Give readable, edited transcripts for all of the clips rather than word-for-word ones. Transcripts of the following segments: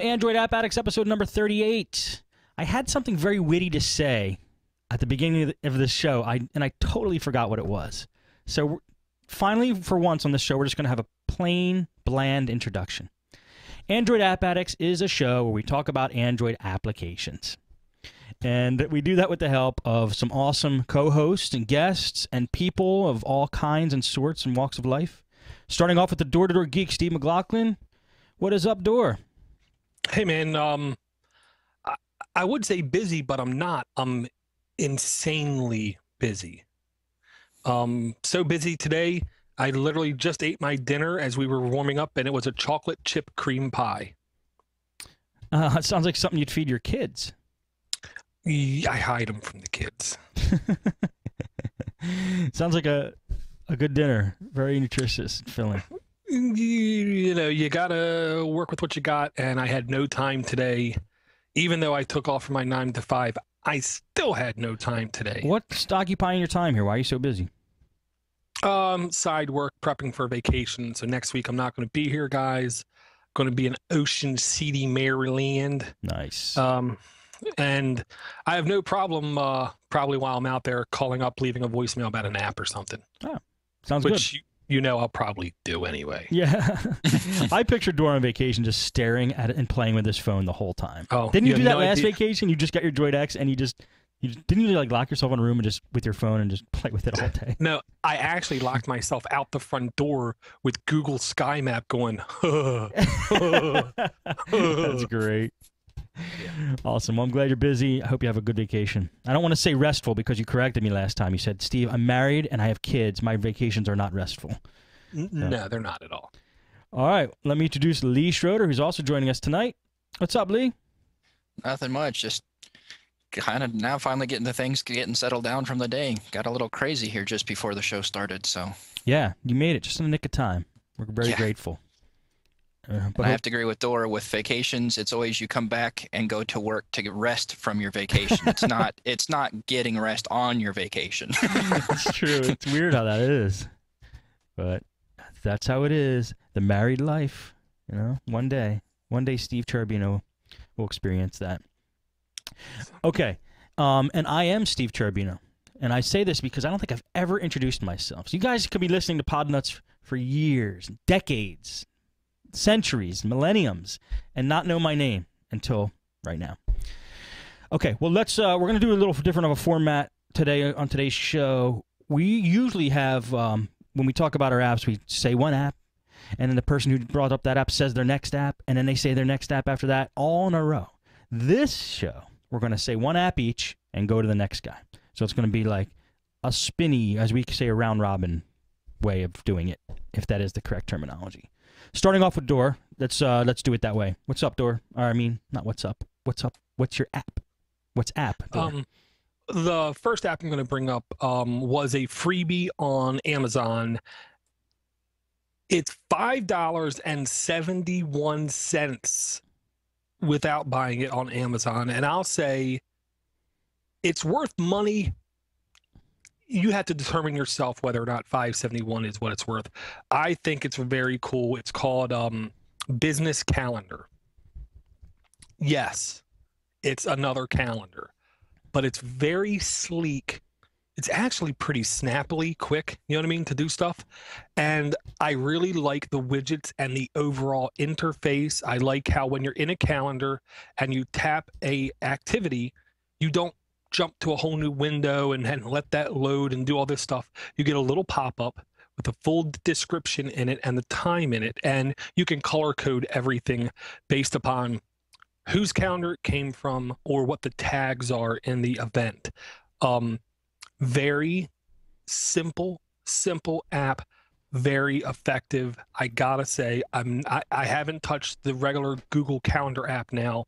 Android App Addicts episode number 38. I had something very witty to say at the beginning of this show, and I totally forgot what it was. So finally, for once on this show, we're just going to have a plain, bland introduction. Android App Addicts is a show where we talk about Android applications. And we do that with the help of some awesome co-hosts and guests and people of all kinds and sorts and walks of life. Starting off with the door-to-door geek, Steve McLaughlin. What is up, Door? Hey, man. I would say busy, but I'm not. I'm insanely busy. So busy today, I literally just ate my dinner as we were warming up, and it was a chocolate chip cream pie. It sounds like something you'd feed your kids. I hide them from the kids. Sounds like a good dinner. Very nutritious and filling. You know, you got to work with what you got, and I had no time today. Even though I took off from my 9 to 5, I still had no time today. What's occupying your time here? Why are you so busy? Side work, prepping for vacation. So next week I'm not going to be here, guys. Going to be in Ocean City, Maryland. Nice. And I have no problem, probably while I'm out there, calling up, leaving a voicemail about an app or something. Oh, sounds good. Which you know I'll probably do anyway. Yeah. I pictured Dora on vacation just staring at it and playing with his phone the whole time. Oh, didn't you do that last vacation? You just got your Droid X and didn't you like lock yourself in a room and just with your phone and just play with it all day? No, I actually locked myself out the front door with Google Sky Map going. That's great. Yeah. Awesome. Well, I'm glad you're busy. I hope you have a good vacation. I don't want to say restful because you corrected me last time. You said, Steve, I'm married and I have kids. My vacations are not restful. No, they're not at all. All right. Let me introduce Lee Schroeder, who's also joining us tonight. What's up, Lee? Nothing much. Just kind of now finally getting settled down from the day. Got a little crazy here just before the show started. So yeah, you made it just in the nick of time. We're very grateful. But I have to agree with Dora. With vacations, it's always you come back and go to work to get rest from your vacation. It's not getting rest on your vacation. It's true. It's weird how that is, but that's how it is. The married life, you know. One day, Steve Cherubino will experience that. Okay, and I am Steve Cherubino, and I say this because I don't think I've ever introduced myself. So you guys could be listening to Podnutz for years, decades, centuries, millenniums, and not know my name until right now. Okay, well, we're going to do a little different of a format today on today's show. We usually have, when we talk about our apps, we say one app, and then the person who brought up that app says their next app, and then they say their next app after that, all in a row. This show, we're going to say one app each and go to the next guy. So it's going to be like a spinny, as we say, a round robin way of doing it, if that is the correct terminology. Starting off with Door, let's do it that way. What's up, Door? Or, I mean, not what's up. What's up? What's your app? What's app, Door? The first app I'm going to bring up was a freebie on Amazon. It's $5.71 without buying it on Amazon, and I'll say it's worth money. You have to determine yourself whether or not $5.71 is what it's worth. I think it's very cool. It's called Business Calendar. Yes, it's another calendar, but it's very sleek. It's actually pretty snappily quick, you know what I mean, to do stuff. And I really like the widgets and the overall interface. I like how when you're in a calendar and you tap a activity, you don't jump to a whole new window and let that load and do all this stuff. You get a little pop-up with a full description in it and the time in it, and you can color code everything based upon whose calendar it came from or what the tags are in the event. Very simple app, very effective. I gotta say, I haven't touched the regular Google Calendar app now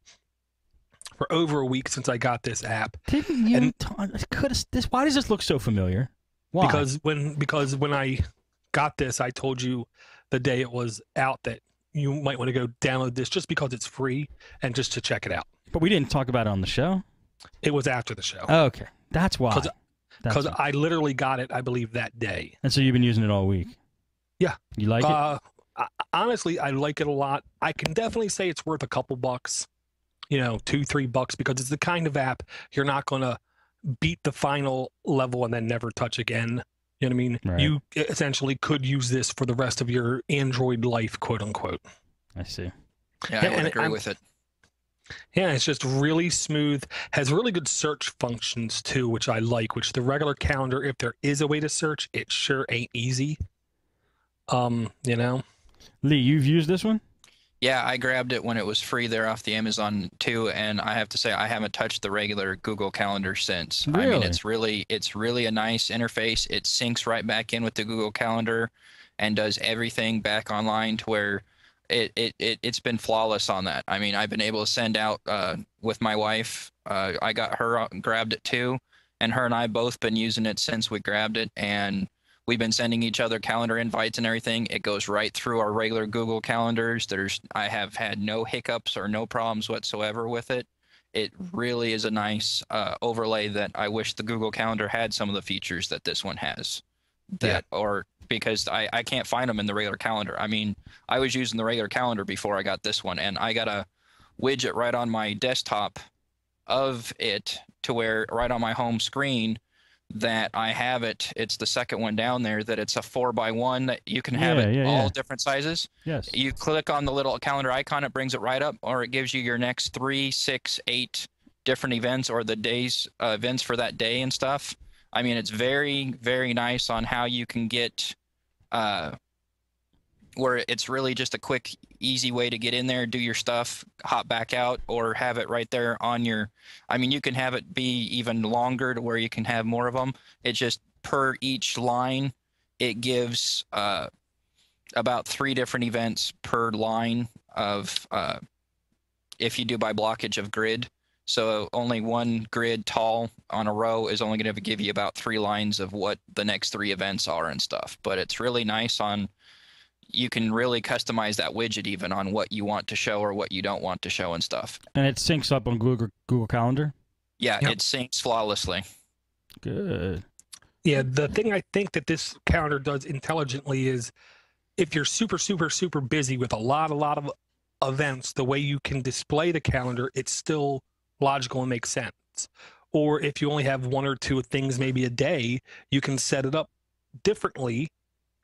for over a week since I got this app. Didn't you? Why does this look so familiar? Why? Because when I got this, I told you the day it was out that you might want to go download this just because it's free and just to check it out. But we didn't talk about it on the show. It was after the show. Oh, okay, that's why. Because I literally got it, I believe, that day. And so you've been using it all week. Yeah. You like it? honestly, I like it a lot. I can definitely say it's worth a couple bucks, $2, $3, because it's the kind of app you're not going to beat the final level and then never touch again. You know what I mean? Right. You essentially could use this for the rest of your Android life, quote unquote. I see. Yeah, I would agree with it. Yeah, it's just really smooth, has really good search functions too, which I like, which the regular calendar, if there is a way to search, it sure ain't easy. Lee, you've used this one? Yeah, I grabbed it when it was free there off the Amazon too, and I have to say I haven't touched the regular Google Calendar since. Really? I mean, it's really a nice interface. It syncs right back in with the Google Calendar and does everything back online to where it's been flawless on that. I mean, I've been able to send out with my wife. I got her grabbed it too, and her and I both been using it since we grabbed it, and we've been sending each other calendar invites and everything. It goes right through our regular Google calendars. I have had no hiccups or no problems whatsoever with it. It really is a nice overlay that I wish the Google Calendar had some of the features that this one has. Because I can't find them in the regular calendar. I mean, I was using the regular calendar before I got this one, and I got a widget right on my desktop of it to where right on my home screen that I have it. It's the second one down there that it's a 4x1 that you can have all different sizes. Yes. You click on the little calendar icon, it brings it right up, or it gives you your next 3, 6, 8 different events or the day's events for that day and stuff. I mean, it's very, very nice on how you can get where it's really just a quick, easy way to get in there, do your stuff, hop back out, or have it right there on your, I mean, you can have it be even longer to where you can have more of them. It's just per each line, it gives about 3 different events per line of, if you do by blockage of grid. So only one grid tall on a row is only going to give you about 3 lines of what the next 3 events are and stuff. But it's really nice on, you can really customize that widget even on what you want to show or what you don't want to show and stuff. And it syncs up on Google Calendar? Yeah, It syncs flawlessly. Good. Yeah, the thing I think that this calendar does intelligently is if you're super, super, super busy with a lot of events, the way you can display the calendar, it's still logical and makes sense. Or if you only have 1 or 2 things maybe a day, you can set it up differently,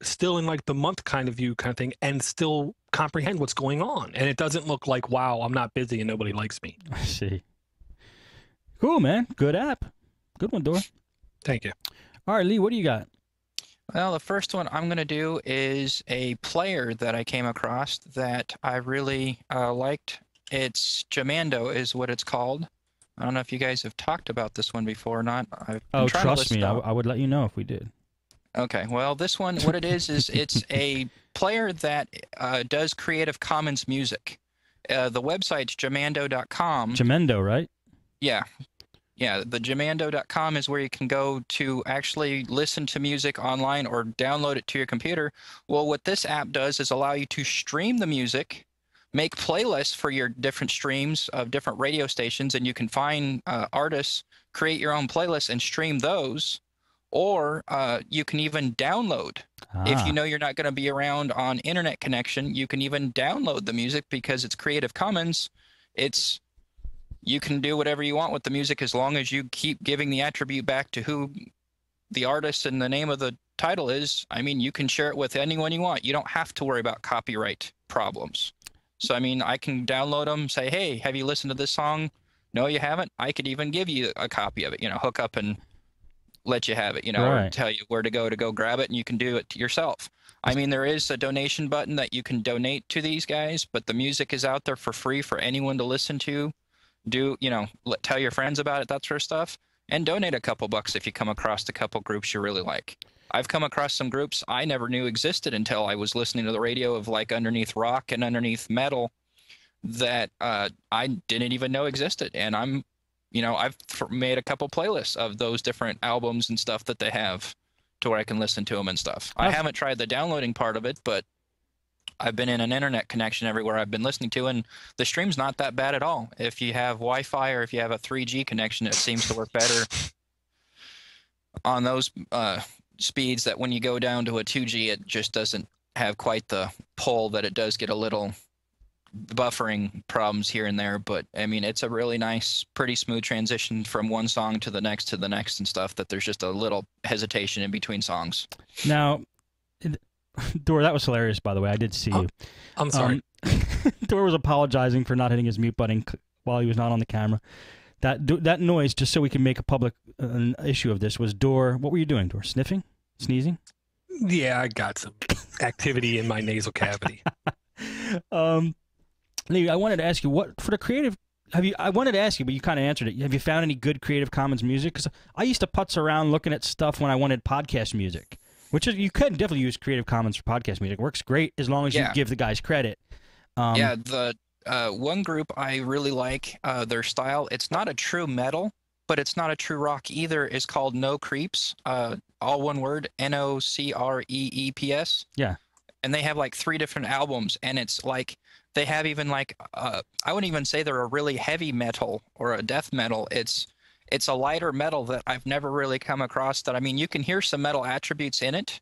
still in like the month kind of view kind of thing, and still comprehend what's going on. And it doesn't look like, wow, I'm not busy and nobody likes me. I see. Cool, man. Good app. Good one, Dor. Thank you. All right, Lee, what do you got? Well, the first one I'm going to do is a player that I came across that I really liked. It's Jamando is what it's called. I don't know if you guys have talked about this one before or not. Trust me, I would let you know if we did. Okay, well, this one, what it is it's a player that does Creative Commons music. The website's jamando.com. Jamendo, right? Yeah. Yeah, the jamando.com is where you can go to actually listen to music online or download it to your computer. Well, what this app does is allow you to stream the music, make playlists for your different streams of different radio stations, and you can find artists, create your own playlists, and stream those. Or you can even download. If you know you're not going to be around on internet connection, you can even download the music because it's Creative Commons. You can do whatever you want with the music as long as you keep giving the attribute back to who the artist and the name of the title is. I mean, you can share it with anyone you want. You don't have to worry about copyright problems. So, I mean, I can download them, say, hey, have you listened to this song? No, you haven't? I could even give you a copy of it, hook up and let you have it, or tell you where to go grab it, and you can do it yourself. I mean, there is a donation button that you can donate to these guys, but the music is out there for free for anyone to listen to. Tell your friends about it, that sort of stuff, and donate a couple bucks if you come across a couple groups you really like. I've come across some groups I never knew existed until I was listening to the radio of like underneath rock and underneath metal that I didn't even know existed. And I've made a couple playlists of those different albums and stuff that they have to where I can listen to them and stuff. I haven't tried the downloading part of it, but I've been in an internet connection everywhere I've been listening to, and the stream's not that bad at all. If you have Wi-Fi or if you have a 3G connection, it seems to work better on those speeds that when you go down to a 2G, it just doesn't have quite the pull that it does get a little buffering problems here and there, but I mean, it's a really nice, pretty smooth transition from one song to the next and stuff, that there's just a little hesitation in between songs. Now, Dor, that was hilarious, by the way. I did see you. I'm sorry. Dor was apologizing for not hitting his mute button while he was not on the camera. That noise, just so we can make a public issue of this, was Dor. What were you doing, Dor? Sniffing? Sneezing? Yeah, I got some activity in my nasal cavity. Lee, I wanted to ask you, what for the creative, I wanted to ask you, but you kind of answered it. Have you found any good Creative Commons music? Because I used to putz around looking at stuff when I wanted podcast music, which is, you could definitely use Creative Commons for podcast music. It works great as long as you give the guys credit. Yeah, the one group I really like, their style, it's not a true metal, but it's not a true rock either, is called No Creeps, all one word, NOCREEPS. Yeah. And they have like 3 different albums, and it's like, they have even like, I wouldn't even say they're a really heavy metal or a death metal. It's a lighter metal that I've never really come across that, I mean, you can hear some metal attributes in it,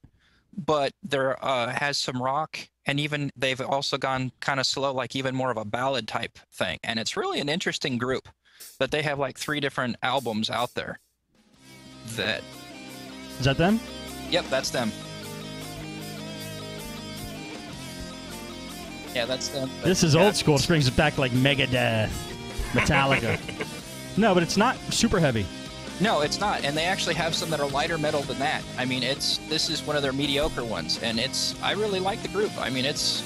but there has some rock, and even they've also gone kind of slow, like even more of a ballad type thing. And it's really an interesting group that they have like 3 different albums out there. Is that them? Yep, that's them. Yeah, that's them. This is old school. This brings it back like Megadeth, Metallica. No, but it's not super heavy. No, it's not. And they actually have some that are lighter metal than that. I mean, this is one of their mediocre ones, and I really like the group. I mean, that's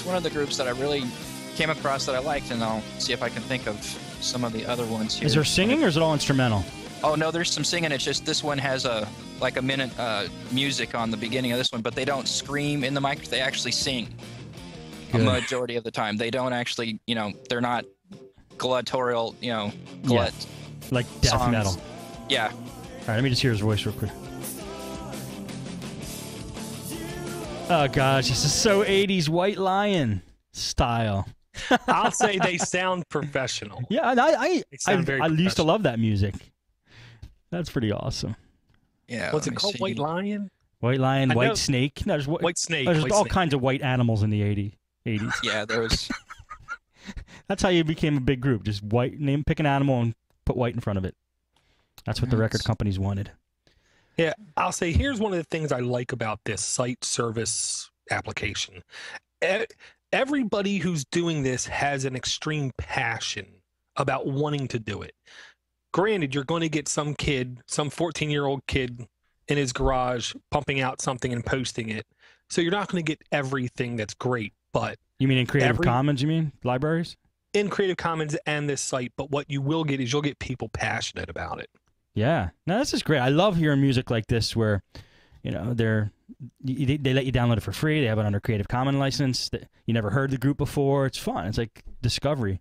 one of the groups that I really came across that I liked, and I'll see if I can think of some of the other ones here. Is there singing, or is it all instrumental? Oh no, there's some singing. It's just this one has a minute music on the beginning of this one, but they don't scream in the mic. They actually sing. A majority of the time. They don't actually, they're not gluttorial, glut. Like death songs. metal. Yeah. All right, let me just hear his voice real quick. Oh gosh, this is so 80s White Lion style. I'll say they sound professional. Yeah, I used to love that music. That's pretty awesome. Yeah. What's it called? White Lion? White Lion, White Snake. No, White Snake. There's all kinds of white animals in the 80s. Yeah, those. That's how you became a big group. Just pick an animal and put white in front of it. That's what the record companies wanted. Yeah, I'll say here's one of the things I like about this site service application. Everybody who's doing this has an extreme passion about wanting to do it. Granted, you're going to get some 14-year-old kid in his garage pumping out something and posting it. So you're not going to get everything that's great, but... You mean in Creative Commons, you mean? Libraries? In Creative Commons and this site, but what you will get is you'll get people passionate about it. Yeah. No, this is great. I love hearing music like this where, they let you download it for free. They have it under Creative Commons license. You never heard the group before. It's fun. It's like discovery.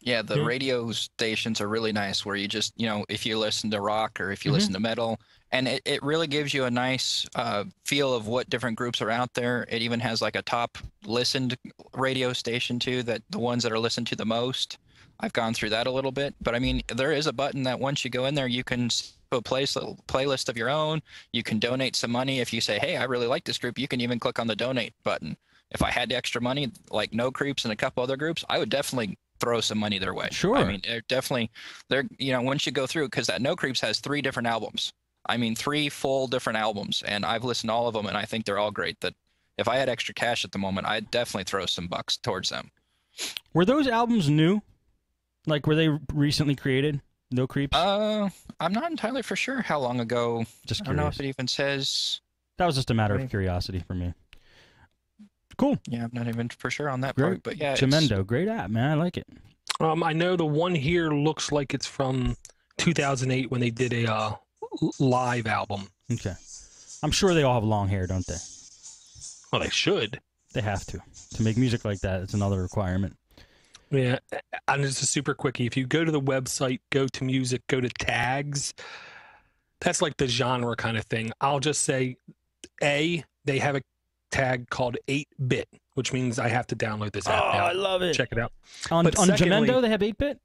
Yeah, the radio stations are really nice where you just, if you listen to rock or if you listen to metal, and it really gives you a nice feel of what different groups are out there. It even has like a top listened radio station too, that the ones that are listened to the most. I've gone through that a little bit, but I mean, there is a button that once you go in there, you can put a playlist of your own. You can donate some money. If you say, hey, I really like this group, you can even click on the donate button. If I had extra money, like No Creeps and a couple other groups, I would definitely throw some money their way. Sure. I mean, they're once you go through, because that No Creeps has 3 different albums. I mean, 3 full different albums, and I've listened to all of them, and I think they're all great. That if I had extra cash at the moment, I'd definitely throw some bucks towards them. Were those albums new? Like, were they recently created? No Creeps? I'm not entirely for sure how long ago. Just curious. I don't know if it even says. That was just a matter of curiosity for me. Cool. Yeah, I'm not even for sure on that part, but yeah. Jamendo, great app, man. I like it. I know the one here looks like it's from 2008 when they did a live album. Okay. I'm sure they all have long hair, don't they? Well, they should. They have to. To make music like that, it's another requirement. Yeah, and it's a super quickie. If you go to the website, go to music, go to tags, that's like the genre kind of thing. I'll just say, they have a tag called 8-bit, which means I have to download this app now. I love it. Check it out. On Jamendo, they have 8-bit?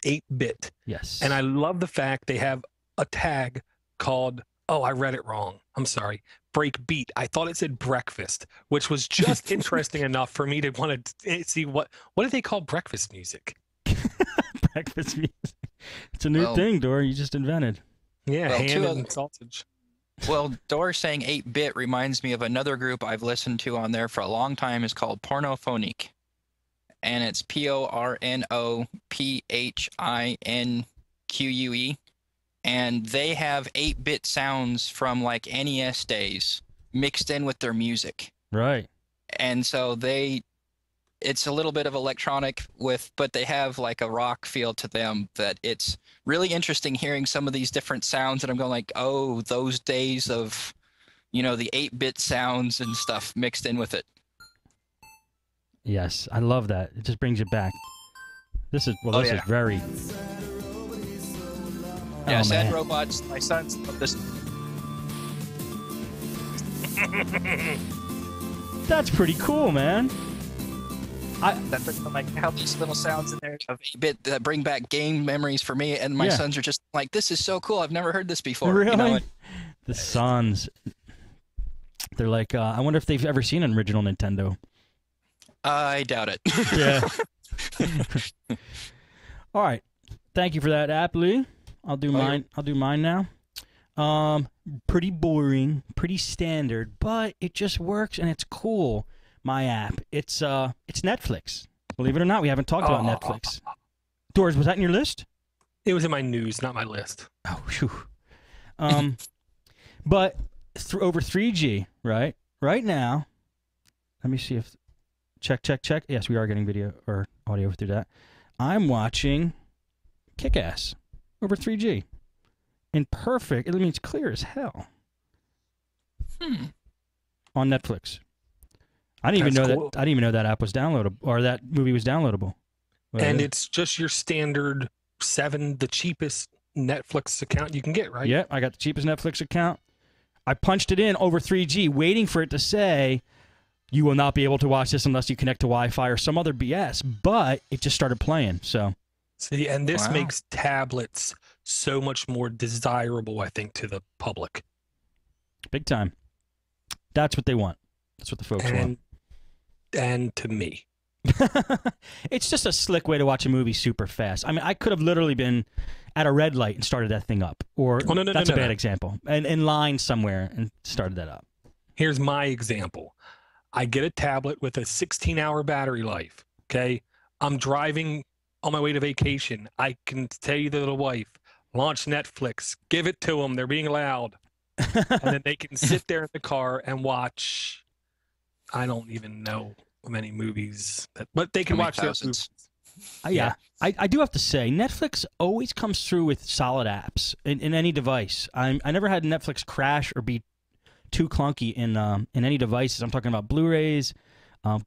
8-bit. Yes. And I love the fact they have a tag called, I read it wrong. I'm sorry. break beat. I thought it said breakfast, which was just interesting enough for me to want to see what do they call breakfast music? Breakfast music. It's a new thing, Dor. You just invented. Yeah, ham and sausage. Well, Dor saying 8-bit reminds me of another group I've listened to on there for a long time. It's called Pornophonique. And it's PORNOPHINQUE. And they have 8-bit sounds from like NES days mixed in with their music. Right. And so it's a little bit of electronic but they have like a rock feel to them that it's really interesting hearing some of these different sounds. And I'm going like, oh, those days of, the 8-bit sounds and stuff mixed in with it. Yes, I love that. It just brings it back. This is very... Yeah, Sad Robots, my sons love this. That's pretty cool, man. That's like how these little sounds in there of 8-bit that bring back game memories for me, and my sons are just like, this is so cool. I've never heard this before. Really? The sons, they're like, I wonder if they've ever seen an original Nintendo. I doubt it. Yeah. All right. Thank you for that, Appley. I'll do mine. I'll do mine now. Pretty boring, pretty standard, but it just works and it's cool. My app. It's Netflix. Believe it or not, we haven't talked about Netflix. Doors, was that in your list? It was in my news, not my list. Oh, phew. But over 3G, right? Right now, let me see if check. Yes, we are getting video or audio through that. I'm watching Kick-Ass over 3G. In perfect, it means clear as hell. On Netflix. I didn't even know that app was downloadable, or that movie was downloadable. And it's just your standard 7, the cheapest Netflix account you can get, right? Yeah, I got the cheapest Netflix account. I punched it in over 3G, waiting for it to say, you will not be able to watch this unless you connect to Wi-Fi or some other BS, but it just started playing, so. See, and this makes tablets so much more desirable, I think, to the public. Big time. That's what they want. That's what the folks want. And to me. It's just a slick way to watch a movie super fast. I mean, I could have literally been at a red light and started that thing up. Or that's a bad example. And in line somewhere and started that up. Here's my example. I get a tablet with a 16-hour battery life, okay? I'm driving on my way to vacation. I can tell you the wife, launch Netflix, give it to them. They're being loud. And then they can sit there in the car and watch... I don't even know many movies, but they can watch thousands. Yeah, I do have to say, Netflix always comes through with solid apps in any device. I never had Netflix crash or be too clunky in any devices. I'm talking about Blu-rays,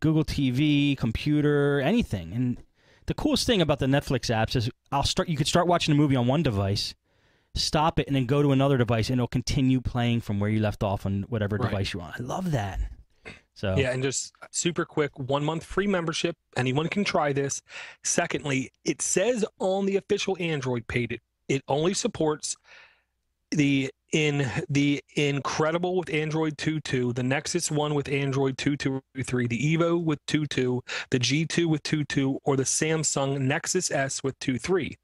Google TV, computer, anything. And the coolest thing about the Netflix apps is you could start watching a movie on one device, stop it, and then go to another device, and it'll continue playing from where you left off on whatever device you're on. I love that. So. Yeah, and just super quick, 1 month free membership. Anyone can try this. Secondly, it says on the official Android page, it only supports the Incredible with Android 2.2, the Nexus 1 with Android 2.2.3, the Evo with 2.2, the G2 with 2.2, or the Samsung Nexus S with 2.3.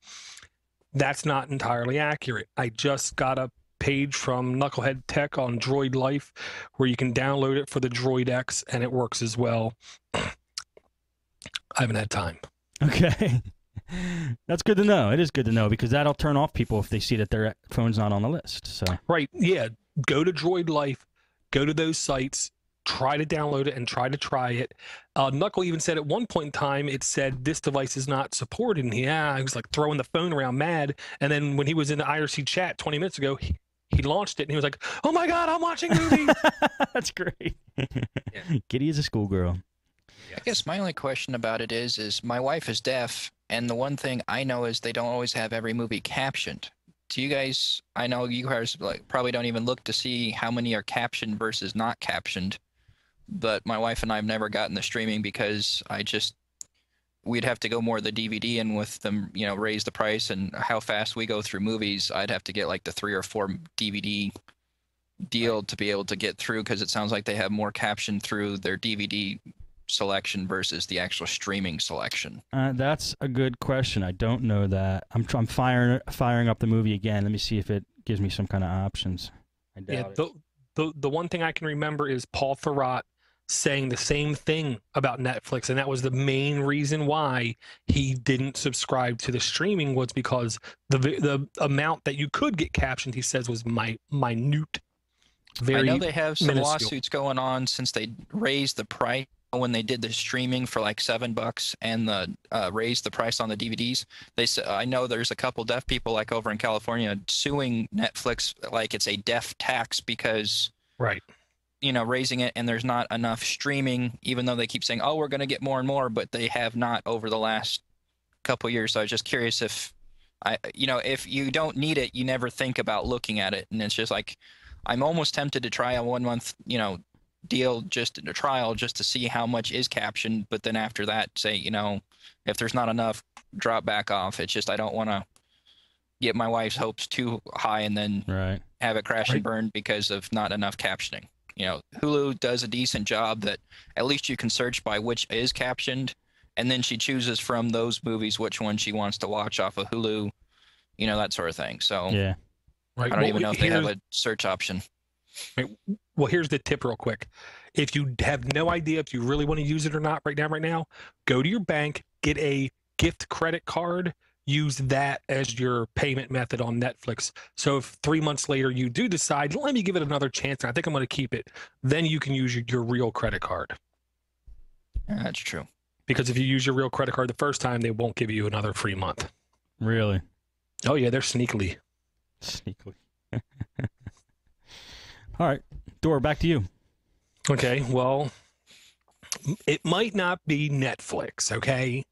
That's not entirely accurate. I just got a page from Knucklehead Tech on Droid Life where you can download it for the Droid X and it works as well. I haven't had time. Okay. That's good to know. It is good to know because that'll turn off people if they see that their phone's not on the list. So right. Yeah. Go to Droid Life, go to those sites, try to download it and try it. Knuckle even said at one point in time, it said this device is not supported. And he was like throwing the phone around mad. And then when he was in the IRC chat 20 minutes ago, he launched it and he was like, oh my God, I'm watching movies. That's great. Yeah. Giddy is a schoolgirl. I guess my only question about it is my wife is deaf, and the one thing I know is they don't always have every movie captioned. Do you guys, I know you guys probably don't even look to see how many are captioned versus not captioned, but my wife and I have never gotten the streaming because we'd have to go more the DVD, and with them, raise the price and how fast we go through movies, I'd have to get like the 3 or 4 DVD deal to be able to get through, because it sounds like they have more caption through their DVD selection versus the actual streaming selection. That's a good question. I don't know that. I'm firing up the movie again. Let me see if it gives me some kind of options. I doubt it. The one thing I can remember is Paul Thurrott saying the same thing about Netflix, and that was the main reason why he didn't subscribe to the streaming, was because the amount that you could get captioned, he says, was minute. I know they have some minuscule lawsuits going on since they raised the price when they did the streaming for like $7 and raised the price on the DVDs. They said, I know there's a couple deaf people like over in California suing Netflix like it's a deaf tax because right, raising it, and there's not enough streaming, even though they keep saying, oh, we're going to get more and more, but they have not over the last couple of years. So I was just curious if if you don't need it, you never think about looking at it. And it's just like, I'm almost tempted to try a 1 month, deal, just a trial, just to see how much is captioned. But then after that, say, if there's not enough, drop back off. It's just, I don't want to get my wife's hopes too high and then have it crash and burn because of not enough captioning. Hulu does a decent job that at least you can search by which is captioned, and then she chooses from those movies which one she wants to watch off of Hulu, that sort of thing. So yeah, I don't even know if they have a search option. Right. Well, here's the tip real quick. If you have no idea if you really want to use it or not right now, go to your bank, get a gift credit card, use that as your payment method on Netflix. So if 3 months later you do decide, let me give it another chance, and I think I'm going to keep it, then you can use your real credit card. Yeah, that's true. Because if you use your real credit card the first time, they won't give you another free month. Really? Oh, yeah, they're sneakily. All right, Dor, back to you. Okay, well, it might not be Netflix, okay?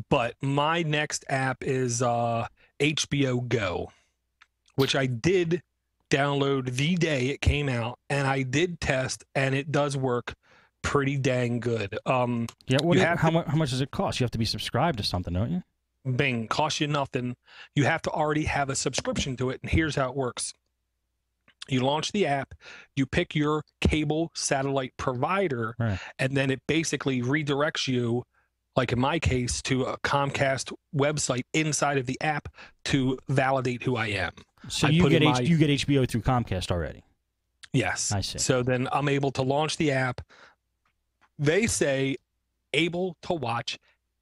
But my next app is HBO Go, which I did download the day it came out, and I did test, and it does work pretty dang good. How much does it cost? You have to be subscribed to something, don't you? Bing, costs you nothing. You have to already have a subscription to it, and here's how it works. You launch the app, you pick your cable satellite provider, and then it basically redirects you, like in my case, to a Comcast website inside of the app to validate who I am. So you get HBO through Comcast already? Yes. I see. So then I'm able to launch the app. They say able to watch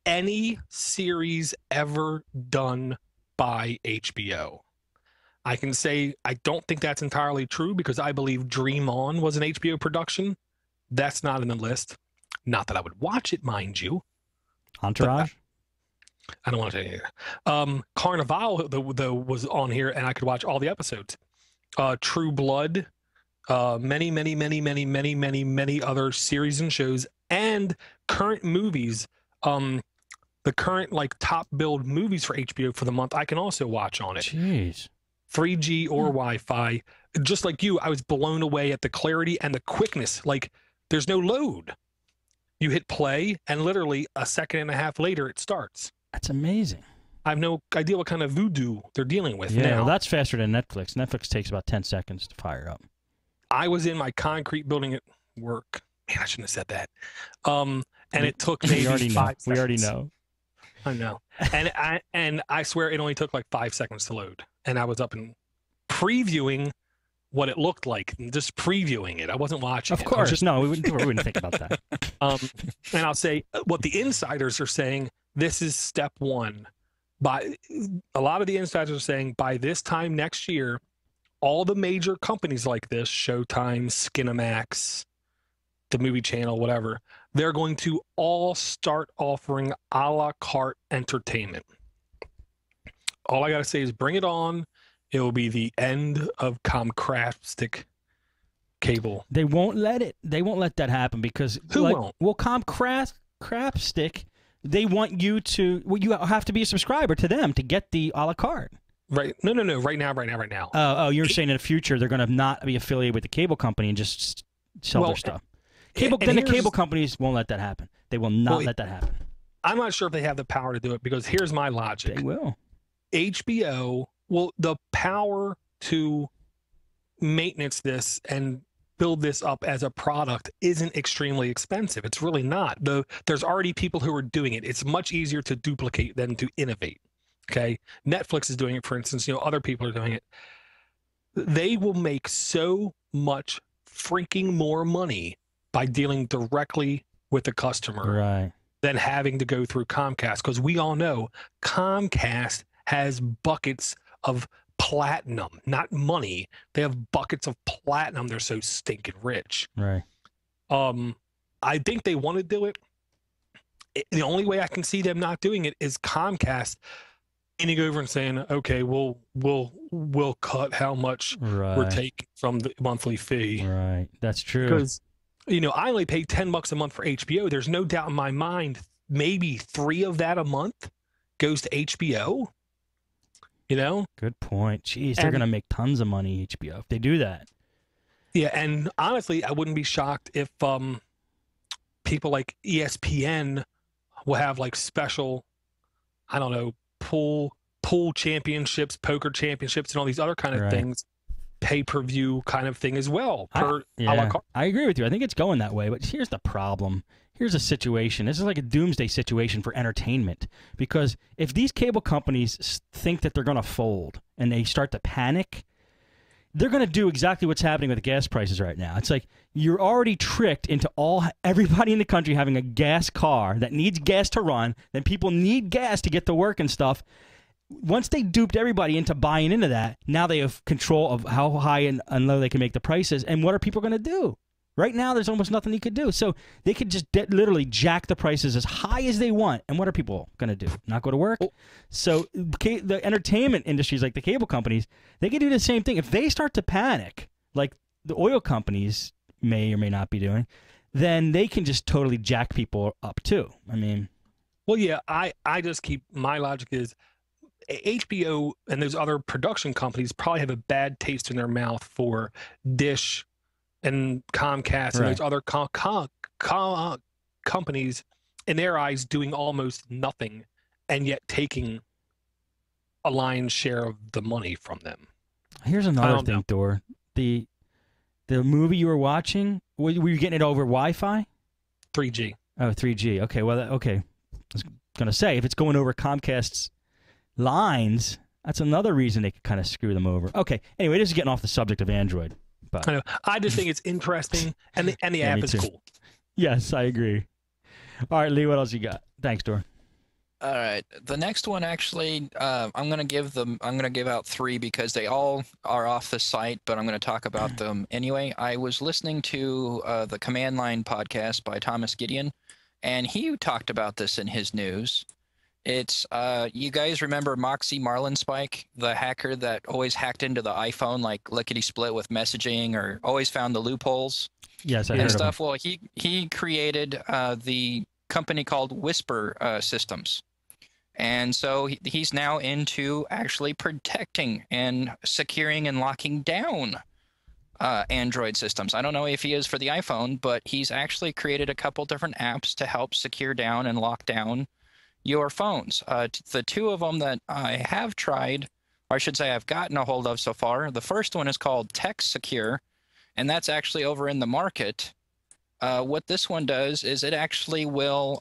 any series ever done by HBO. I can say I don't think that's entirely true because I believe Dream On was an HBO production. That's not in the list. Not that I would watch it, mind you. Entourage? I don't want to say it. Carnival though was on here, and I could watch all the episodes. True Blood, many other series and shows, and current movies. The current top billed movies for HBO for the month, I can also watch on it. Jeez. 3G or Wi-Fi. Just like you, I was blown away at the clarity and the quickness. Like, there's no load. You hit play, and literally a second and a half later, it starts. That's amazing. I have no idea what kind of voodoo they're dealing with now. Well, that's faster than Netflix. Netflix takes about 10 seconds to fire up. I was in my concrete building at work. Man, I shouldn't have said that. And it took maybe 5 seconds. We already know. I know. And I swear it only took like 5 seconds to load. And I was up and previewing what it looked like, just previewing it. I wasn't watching it. Of course. No, we wouldn't think about that. And I'll say what the insiders are saying, this is step one. A lot of the insiders are saying by this time next year, all the major companies like this, Showtime, Skinamax, the movie channel, whatever, they're going to all start offering a la carte entertainment. All I got to say is bring it on. It will be the end of Comcast cable. They won't let it. They won't let that happen because who won't? Well, Comcast, they want you to. Well, you have to be a subscriber to them to get the a la carte. Right? No. Right now. Oh, you're saying in the future they're going to not be affiliated with the cable company and just sell their stuff. The cable companies won't let that happen. They will not let that happen. I'm not sure if they have the power to do it because here's my logic. They will. HBO, well, the power to maintenance this and build this up as a product isn't extremely expensive. It's really not. Though there's already people who are doing it. It's much easier to duplicate than to innovate. Okay. Netflix is doing it, for instance, other people are doing it. They will make so much freaking more money by dealing directly with the customer than having to go through Comcast. Because we all know Comcast has buckets of platinum, not money. They have buckets of platinum. They're so stinking rich. Right. I think they want to do it. The only way I can see them not doing it is Comcast leaning over and saying, okay, we'll cut how much we're taking from the monthly fee. Right. That's true. Because, I only pay $10 a month for HBO. There's no doubt in my mind, maybe 3 of that a month goes to HBO. Good point. Jeez, they're going to make tons of money, HBO, if they do that. Yeah, and honestly, I wouldn't be shocked if people like ESPN will have like special, I don't know, pool championships, poker championships, and all these other kind of things, pay-per-view kind of thing as well. I agree with you. I think it's going that way, but here's the problem. Here's a situation. This is like a doomsday situation for entertainment, because if these cable companies think that they're going to fold and they start to panic, they're going to do exactly what's happening with the gas prices right now. It's like you're already tricked into everybody in the country having a gas car that needs gas to run. Then people need gas to get to work and stuff. Once they duped everybody into buying into that, now they have control of how high and low they can make the prices. And what are people going to do? Right now, there's almost nothing you could do. So they could just literally jack the prices as high as they want. And what are people going to do? Not go to work? So the entertainment industries, like the cable companies, they can do the same thing. If they start to panic, like the oil companies may or may not be doing, then they can just totally jack people up too. I mean... Well, yeah, I just keep... My logic is HBO and those other production companies probably have a bad taste in their mouth for Dish and Comcast and those other companies, in their eyes, doing almost nothing and yet taking a lion's share of the money from them. Here's another thing, Dor. The movie you were watching, were you getting it over Wi-Fi? 3G. Oh, 3G. Okay, well, okay. I was going to say, if it's going over Comcast's lines, that's another reason they could kind of screw them over. Okay, anyway, this is getting off the subject of Android. But I know. I just think it's interesting, and the app is cool. Yes, I agree. All right, Lee, what else you got? Thanks, Dor. All right, the next one actually, I'm gonna give out 3 because they all are off the site, but I'm gonna talk about them anyway. I was listening to the Command Line podcast by Thomas Gideon, and he talked about this in his news. It's you guys remember Moxie Marlinspike, the hacker that always hacked into the iPhone like lickety split with messaging, or always found the loopholes? Yes, I heard of him. Well, he created the company called Whisper Systems, and so he's now into actually protecting and securing and locking down Android systems. I don't know if he is for the iPhone, but he's actually created a couple different apps to help secure down and lock down your phones. The 2 of them that I have tried, or I should say I've gotten a hold of so far, the first one is called Text Secure, and that's actually over in the market. What this one does is it actually will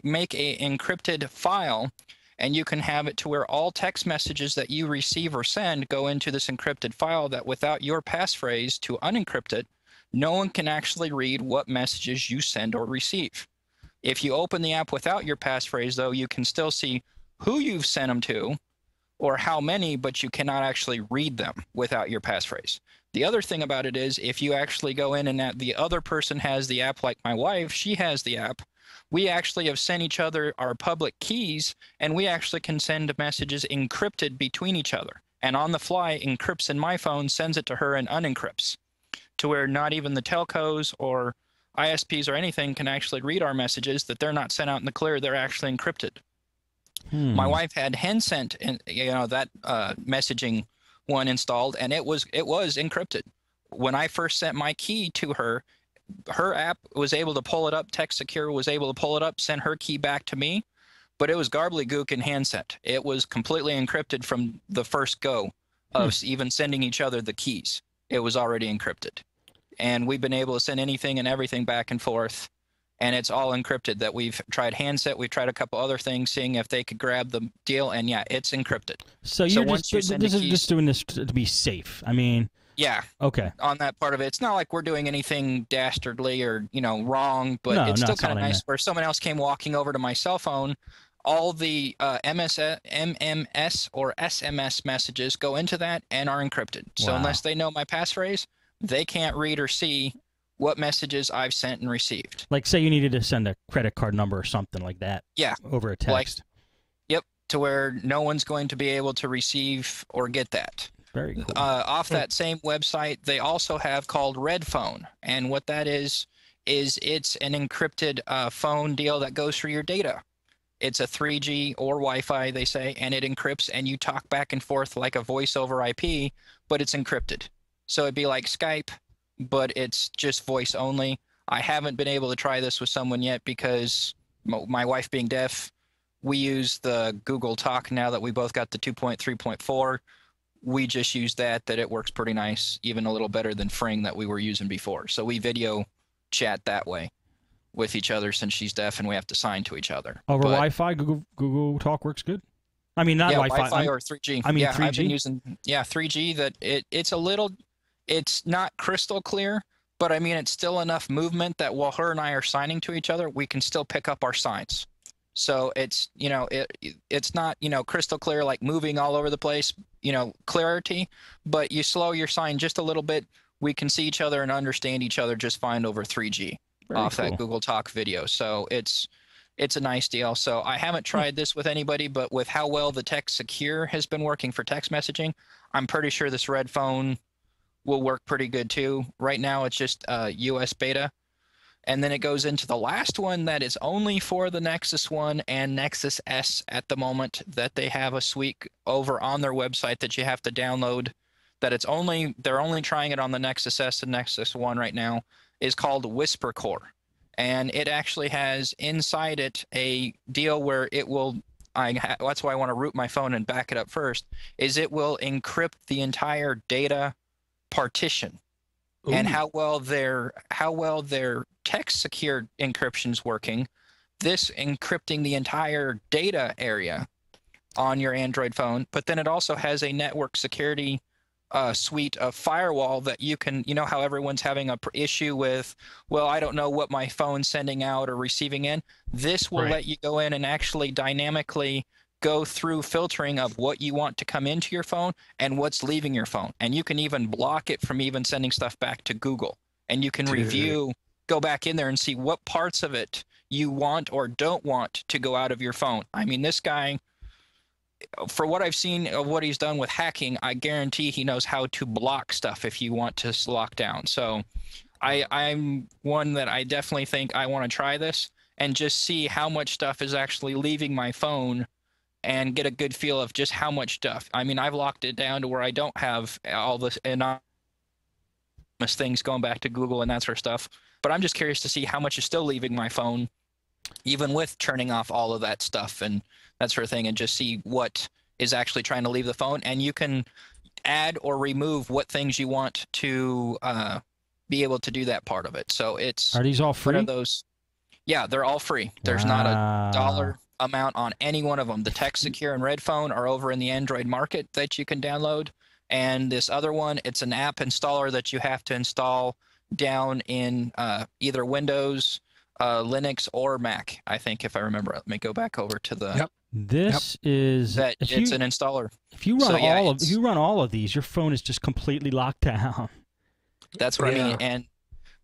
make an encrypted file, and you can have it to where all text messages that you receive or send go into this encrypted file that without your passphrase to unencrypt it, no one can actually read what messages you send or receive. If you open the app without your passphrase, though, you can still see who you've sent them to or how many, but you cannot actually read them without your passphrase. The other thing about it is if you actually go in and the other person has the app, like my wife, she has the app, we actually have sent each other our public keys, and we actually can send messages encrypted between each other. And on the fly, encrypts in my phone, sends it to her, and unencrypts, to where not even the telcos or ISPs or anything can actually read our messages, that they're not sent out in the clear, they're actually encrypted. My wife had HenSent, that messaging one installed, and it was encrypted. When I first sent my key to her, her app was able to pull it up, Text Secure was able to pull it up, send her key back to me, but it was garbly-gook in HenSent. It was completely encrypted from the first go of even sending each other the keys. it was already encrypted. And we've been able to send anything and everything back and forth, and it's all encrypted. That we've tried handset, we've tried a couple other things, seeing if they could grab the deal, and yeah, it's encrypted. So you're once you send just doing this to be safe. I mean, yeah, okay. On that part of it, it's not like we're doing anything dastardly or wrong, but it's still kind of nice where someone else came walking over to my cell phone. All the MMS or SMS messages go into that and are encrypted. So unless they know my passphrase, they can't read or see what messages I've sent and received. Like, say you needed to send a credit card number or something like that. Yeah. Over a text. Yep. To where no one's going to be able to receive or get that. Very cool. Off that same website, they also have called Red Phone. And what that is it's an encrypted phone deal that goes through your data. It's a 3G or Wi-Fi, they say, and it encrypts, and you talk back and forth like a voice over IP, but it's encrypted. So it'd be like Skype, but it's just voice only. I haven't been able to try this with someone yet because my wife being deaf, we use the Google Talk now that we both got the 2.3.4. We just use that it works pretty nice, even a little better than Fring that we were using before. So we video chat that way with each other since she's deaf and we have to sign to each other. Over Wi-Fi, Google Talk works good? I mean, not Wi-Fi or 3G. I mean, 3G? I've been using 3G that it's not crystal clear, but I mean, it's still enough movement that while her and I are signing to each other, we can still pick up our signs. So it's, it's not, crystal clear, like moving all over the place, clarity, but you slow your sign just a little bit. We can see each other and understand each other just fine over 3G off that Google Talk video. So it's a nice deal. So I haven't tried this with anybody, but with how well the Text Secure has been working for text messaging, I'm pretty sure this Red Phone will work pretty good too. Right now, it's just US beta. And then it goes into the last one that is only for the Nexus One and Nexus S at the moment, that they have a suite over on their website that you have to download, that they're only trying it on the Nexus S and Nexus One right now, is called Whisper Core. And it actually has inside it a deal where it will, that's why I want to root my phone and back it up first, is it will encrypt the entire data partition. Ooh. And how well their text secure encryption's working, this encrypting the entire data area on your Android phone, but then it also has a network security suite of firewall that you can, how everyone's having a issue with, well, I don't know what my phone's sending out or receiving in. This will let you go in and actually dynamically go through filtering of what you want to come into your phone and what's leaving your phone. And you can even block it from even sending stuff back to Google. And you can go back in there and see what parts of it you want or don't want to go out of your phone. I mean, this guy, for what I've seen of what he's done with hacking, I guarantee he knows how to block stuff if you want to lock down. So I'm one that I definitely think I want to try this and just see how much stuff is actually leaving my phone and get a good feel of just how much stuff. I mean, I've locked it down to where I don't have all this anonymous things going back to Google and that sort of stuff. But I'm just curious to see how much is still leaving my phone, even with turning off all of that stuff and that sort of thing, and just see what is actually trying to leave the phone. And you can add or remove what things you want to be able to do that part of it. So are these all free? One of those, yeah, they're all free. There's not a dollar amount on any one of them. The Text Secure and Red Phone are over in the Android market that you can download. And this other one, it's an app installer that you have to install down in either Windows, Linux, or Mac, I think, if I remember. Let me go back over to the... Yep. This is... It's an installer. If you run if you run all of these, your phone is just completely locked down. That's what I mean. And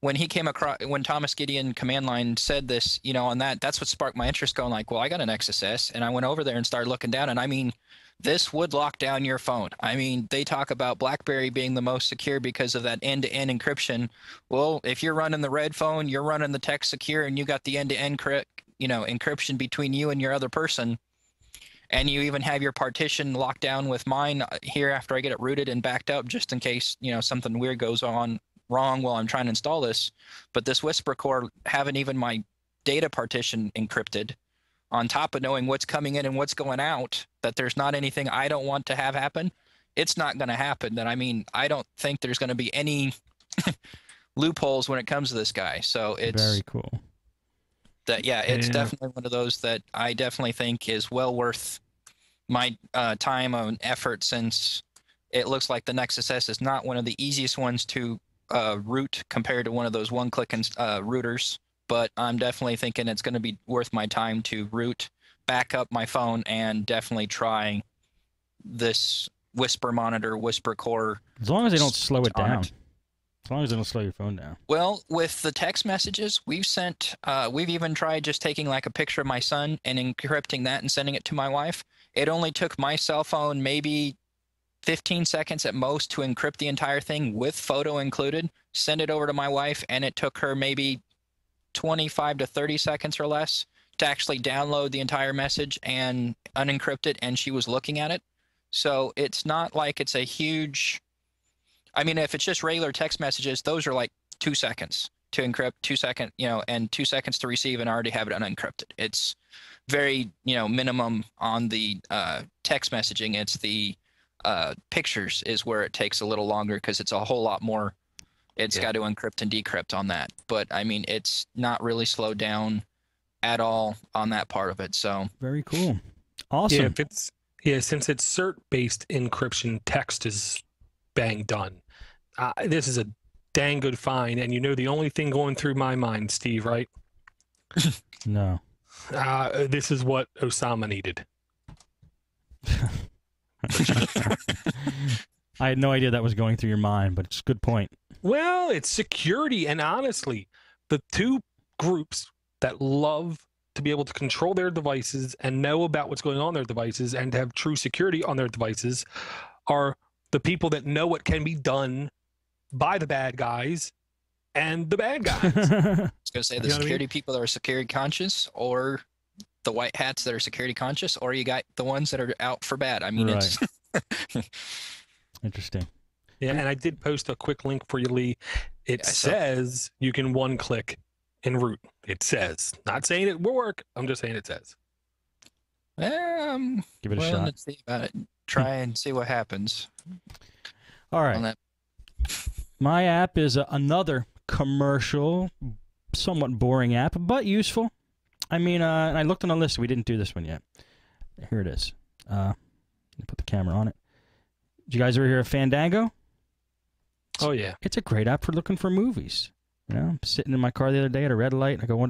when he came across, when Thomas Gideon command line said this, on that's what sparked my interest, going like, well, I got an Nexus S, and I went over there and started looking down, and I mean, this would lock down your phone. I mean, they talk about BlackBerry being the most secure because of that end-to-end encryption. Well, if you're running the Red Phone, you're running the Text Secure, and you got the end-to-end encryption between you and your other person, and you even have your partition locked down with mine here after I get it rooted and backed up, just in case something weird goes on wrong while I'm trying to install this. But this Whisper Core, having even my data partition encrypted, on top of knowing what's coming in and what's going out, that there's not anything I don't want to have happen, it's not going to happen. Then I mean, I don't think there's going to be any loopholes when it comes to this guy. So it's Very cool. that, yeah, it's Yeah. definitely one of those that I definitely think is well worth my time and effort, since it looks like the Nexus S is not one of the easiest ones to root compared to one of those one-click routers. But I'm definitely thinking it's going to be worth my time to root, back up my phone, and definitely try this Whisper Monitor, Whisper Core. As long as they don't slow it on down. it. As long as they don't slow your phone down. Well, with the text messages we've sent, we've even tried just taking like a picture of my son and encrypting that and sending it to my wife. It only took my cell phone maybe 15 seconds at most to encrypt the entire thing with photo included, send it over to my wife, and it took her maybe 25 to 30 seconds or less to actually download the entire message and unencrypt it, and she was looking at it. So it's not like it's a huge... I mean, if it's just regular text messages, those are like 2 seconds to encrypt, 2 seconds, and 2 seconds to receive, and already have it unencrypted. It's very, minimum on the text messaging. It's the pictures is where it takes a little longer, because it's a whole lot more. It's got to encrypt and decrypt on that. But I mean, it's not really slowed down at all on that part of it. So very cool. Awesome. Since it's cert-based encryption, text is bang done. This is a dang good find, and the only thing going through my mind, Steve, right? No. This is what Osama needed. I had no idea that was going through your mind, but it's a good point. Well, it's security, and honestly, the two groups that love to be able to control their devices and know about what's going on their devices and to have true security on their devices are the people that know what can be done by the bad guys and the bad guys. I was going to say the You know what I security mean? people that are security conscious, or the white hats that are security conscious, or you got the ones that are out for bad. I mean, Right. it's Interesting. Yeah, and I did post a quick link for you, Lee. It Yeah, I saw. says you can one-click and root. It says. Not saying it will work. I'm just saying it says. Give it a well, shot. let's see about it. Try and see what happens All on right. that. My app is another commercial, somewhat boring app, but useful. I mean, and I looked on the list. We didn't do this one yet. Here it is. Put the camera on it. Did you guys ever hear of Fandango? Oh, yeah. It's a great app for looking for movies. I'm sitting in my car the other day at a red light. I go,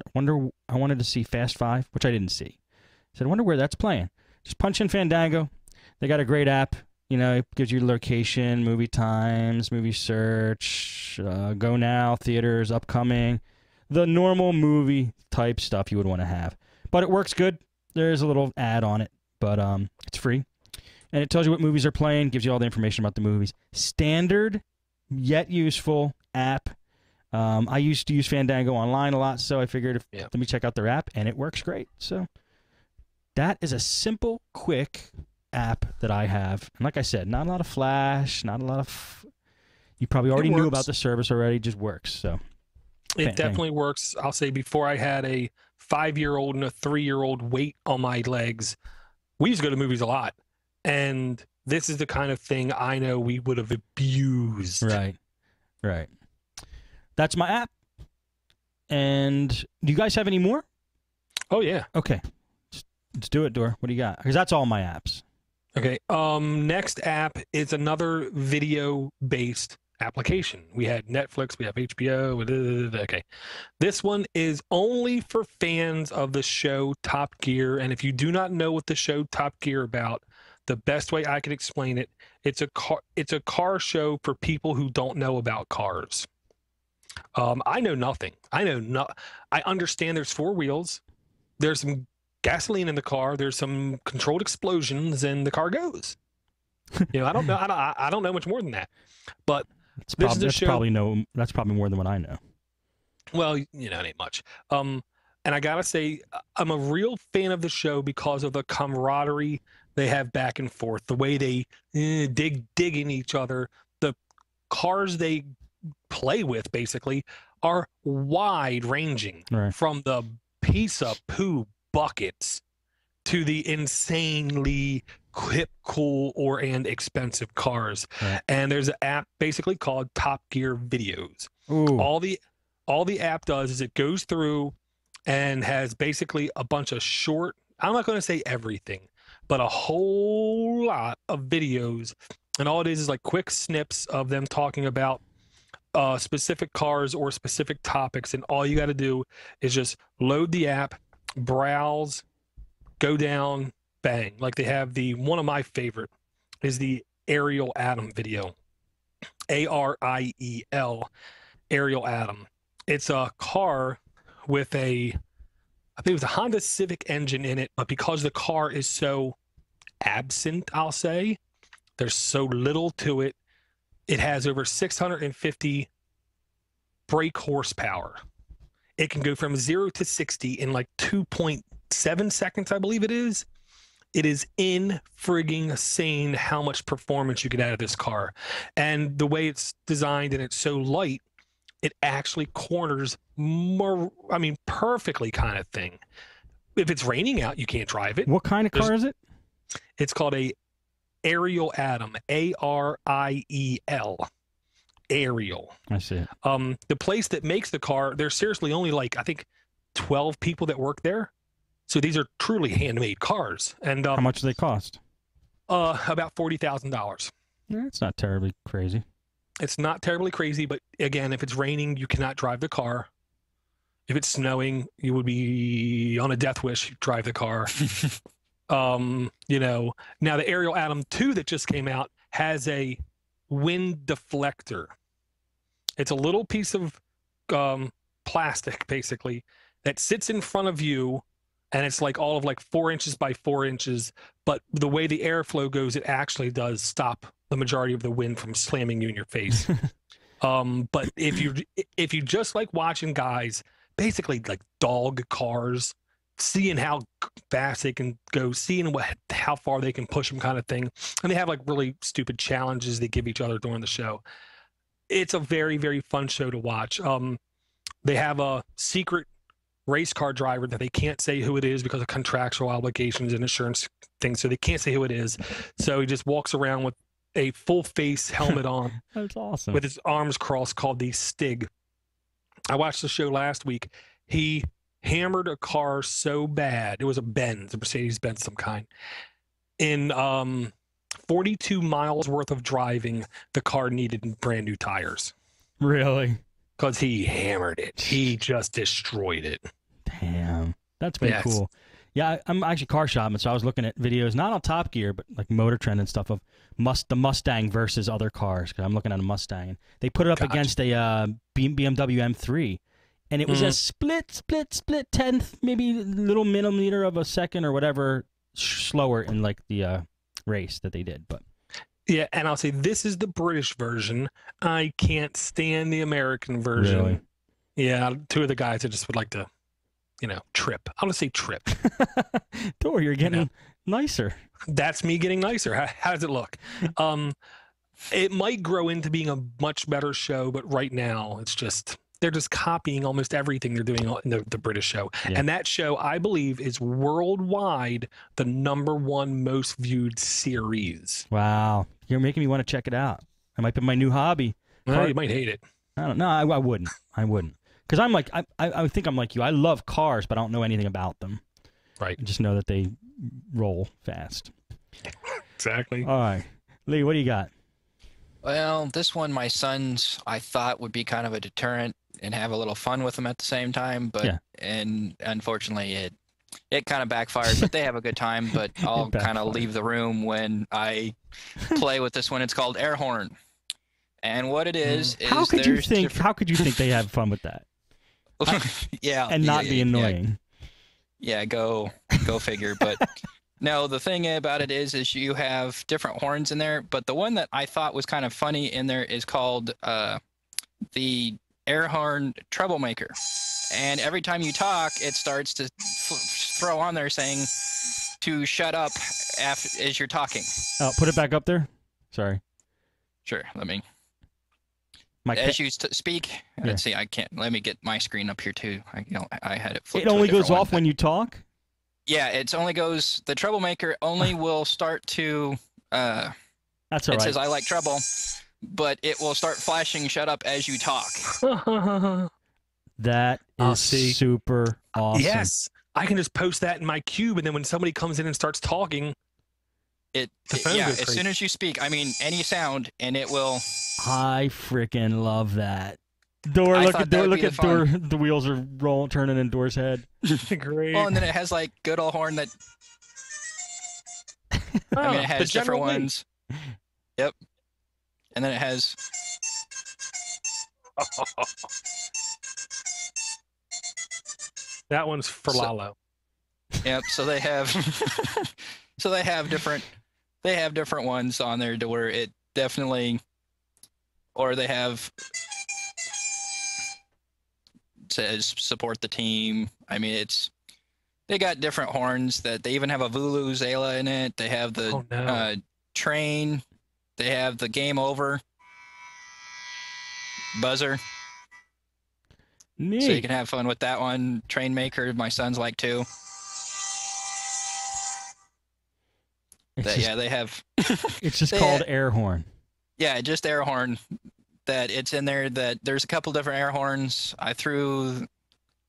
I wanted to see Fast 5, which I didn't see. I said, I wonder where that's playing. Just punch in Fandango. They got a great app. It gives you location, movie times, movie search, go now, theaters, upcoming, the normal movie type stuff you would want to have. But it works good. There's a little ad on it, but it's free. And it tells you what movies are playing, gives you all the information about the movies. Standard, yet useful app. I used to use Fandango online a lot, so I figured let me check out their app, and it works great. So that is a simple, quick app that I have. And like I said, not a lot of flash, not a lot of... You probably already knew about the service already, just works. So It definitely works. I'll say before I had a 5-year-old and a 3-year-old weight on my legs, we used to go to movies a lot. And this is the kind of thing I know we would have abused. Right. That's my app. And do you guys have any more? Oh, yeah. Okay. Let's do it, Dor. What do you got? Because that's all my apps. Okay. Next app is another video-based application. We had Netflix, we have HBO. Okay. This one is only for fans of the show Top Gear. And if you do not know what the show Top Gear about, the best way I can explain it, it's a car show for people who don't know about cars. I know nothing. I understand there's 4 wheels. There's some gasoline in the car. There's some controlled explosions, and the car goes. I don't know. I don't know much more than that. But that's probably more than what I know. Well, it ain't much. And I gotta say, I'm a real fan of the show because of the camaraderie they have back and forth, the way they dig in each other. The cars they play with basically are wide ranging, Right. from the piece of poo buckets to the insanely hip, cool, and expensive cars. Right. And there's an app basically called Top Gear Videos. Ooh. All the app does is it goes through and has basically a bunch of short, I'm not going to say everything, but a whole lot of videos. And all it is like quick snips of them talking about specific cars or specific topics. And all you got to do is just load the app, browse, go down, bang. Like they have one of my favorite is the Ariel Atom video. Ariel, Ariel Atom. It's a car with I think it was a Honda Civic engine in it, but because the car is so absent, I'll say, there's so little to it. It has over 650 brake horsepower. It can go from 0 to 60 in like 2.7 seconds, I believe it is. It is insane how much performance you get out of this car. And the way it's designed and it's so light, it actually corners more, perfectly kind of thing. If it's raining out, you can't drive it. What kind of car is it? It's called a Ariel Atom, Ariel. Ariel. I see it. The place that makes the car, there's seriously only like, I think 12 people that work there. So these are truly handmade cars. And how much do they cost? About $40,000. Yeah, it's not terribly crazy. It's not terribly crazy, but again, if it's raining, you cannot drive the car. If it's snowing, you would be on a death wish. You drive the car. Now the Ariel Atom 2 that just came out has a wind deflector. It's a little piece of plastic, basically, that sits in front of you, and it's like all of like 4 inches by 4 inches. But the way the airflow goes, it actually does stop the majority of the wind from slamming you in your face. But if you just like watching guys, basically like dog cars, seeing how fast they can go, seeing how far they can push them kind of thing. And they have like really stupid challenges they give each other during the show. It's a very, very fun show to watch. They have a secret race car driver that they can't say who it is because of contractual obligations and insurance things. So they can't say who it is. So he just walks around with a full face helmet on. That's awesome. With his arms crossed, called the Stig. I watched the show last week. He hammered a car so bad. It was a Benz, a Mercedes-Benz some kind. In 42 miles worth of driving, the car needed brand new tires. Really? Because he hammered it. He just destroyed it. Damn. That's pretty cool. Yeah, I'm actually car shopping, so I was looking at videos, not on Top Gear, but like Motor Trend and stuff of the Mustang versus other cars, because I'm looking at a Mustang. And they put it up against a BMW M3, and it was a split tenth, maybe little millimeter of a second or whatever slower in like the race that they did. But yeah, and I'll say this is the British version. I can't stand the American version. Really? Yeah, two of the guys I just would like to, trip. I want to say trip. Thor, you're getting nicer. That's me getting nicer. How does it look? It might grow into being a much better show, but right now it's just they're just copying almost everything they're doing in the British show. Yeah. And that show, I believe, is worldwide the #1 most viewed series. Wow. You're making me want to check it out. It might be my new hobby. Well, you might hate it. I don't know. I wouldn't. I wouldn't. Because I'm like, I think I'm like you. I love cars, but I don't know anything about them. Right. I just know that they roll fast. Exactly. All right. Lee, what do you got? Well, this one, my sons, I thought would be kind of a deterrent and have a little fun with them at the same time. But and unfortunately, it kind of backfired. But they have a good time. But I'll kind of leave the room when I play with this one. It's called Air Horn. And what it is how could you think they have fun with that? Yeah. And not be annoying. Yeah, go figure. But no, the thing about it is you have different horns in there. But the one that I thought was kind of funny in there is called the Air Horn Troublemaker. And every time you talk, it starts to throw on there saying to shut up as you're talking. Oh, put it back up there. Sorry. Sure. Let me. As you speak, let's see. I can't. Let me get my screen up here too. I had it. It only goes off when you talk. Yeah, it's only goes. The troublemaker only will start to. That's all It right. says I like trouble, but it will start flashing "shut up" as you talk. That is see. super awesome. Yes, I can just post that in my cube, and then when somebody comes in and starts talking, The phone yeah, goes as crazy. soon as you speak, I mean any sound, and it will. I freaking love that. Door, I look thought at that door, would look be at the door. fun. The wheels are rolling, turning in Door's head. Great. Well, and then it has like good old horn that. I mean, it the has different general thing. ones. Yep. And then it has. That one's for So- Lalo. Yep. So they have. So they have different. They have different ones on there to where it definitely. Or they have. Says support the team. I mean, it's. They got different horns that they even have a Vuvuzela in it. They have the Oh, no. train. They have the game over buzzer. Neat. So you can have fun with that one. Train maker, my sons like too. It's That, just, yeah, they have. it's just they- called air horn. Yeah, just air horn. That it's in there. That there's a couple different air horns. I threw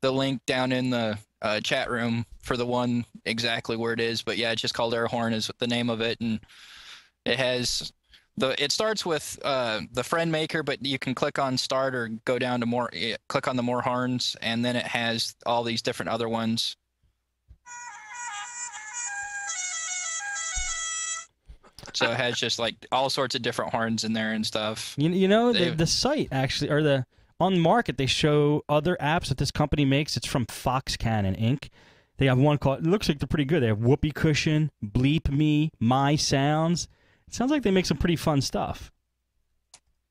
the link down in the chat room for the one exactly where it is. But yeah, it's just called air horn is the name of it, and it has the. It starts with the friend maker, but you can click on start or go down to more. Click on the more horns, and then it has all these different other ones. So it has just like all sorts of different horns in there and stuff. You know They- the site actually, or the on market, they show other apps that this company makes. It's from Fox Cannon Inc. They have one called. It looks like they're pretty good. They have Whoopee Cushion, Bleep Me, My Sounds. It sounds like they make some pretty fun stuff.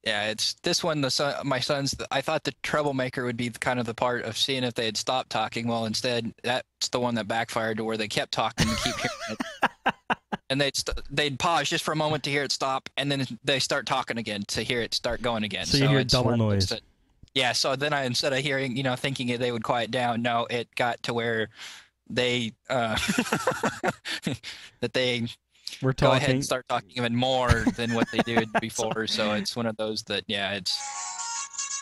Yeah, it's this one. My sons. I thought the troublemaker would be kind of the part of seeing if they had stopped talking. Well, instead, that's the one that backfired to where they kept talking and keep hearing it. And they'd pause just for a moment to hear it stop, and then they start talking again to hear it start going again. So you hear it's double one of those noise. that- yeah. So then instead of hearing, thinking they would quiet down, no, it got to where they that they We're go ahead talking. and start talking even more than what they did before. So it's one of those that, yeah, it's.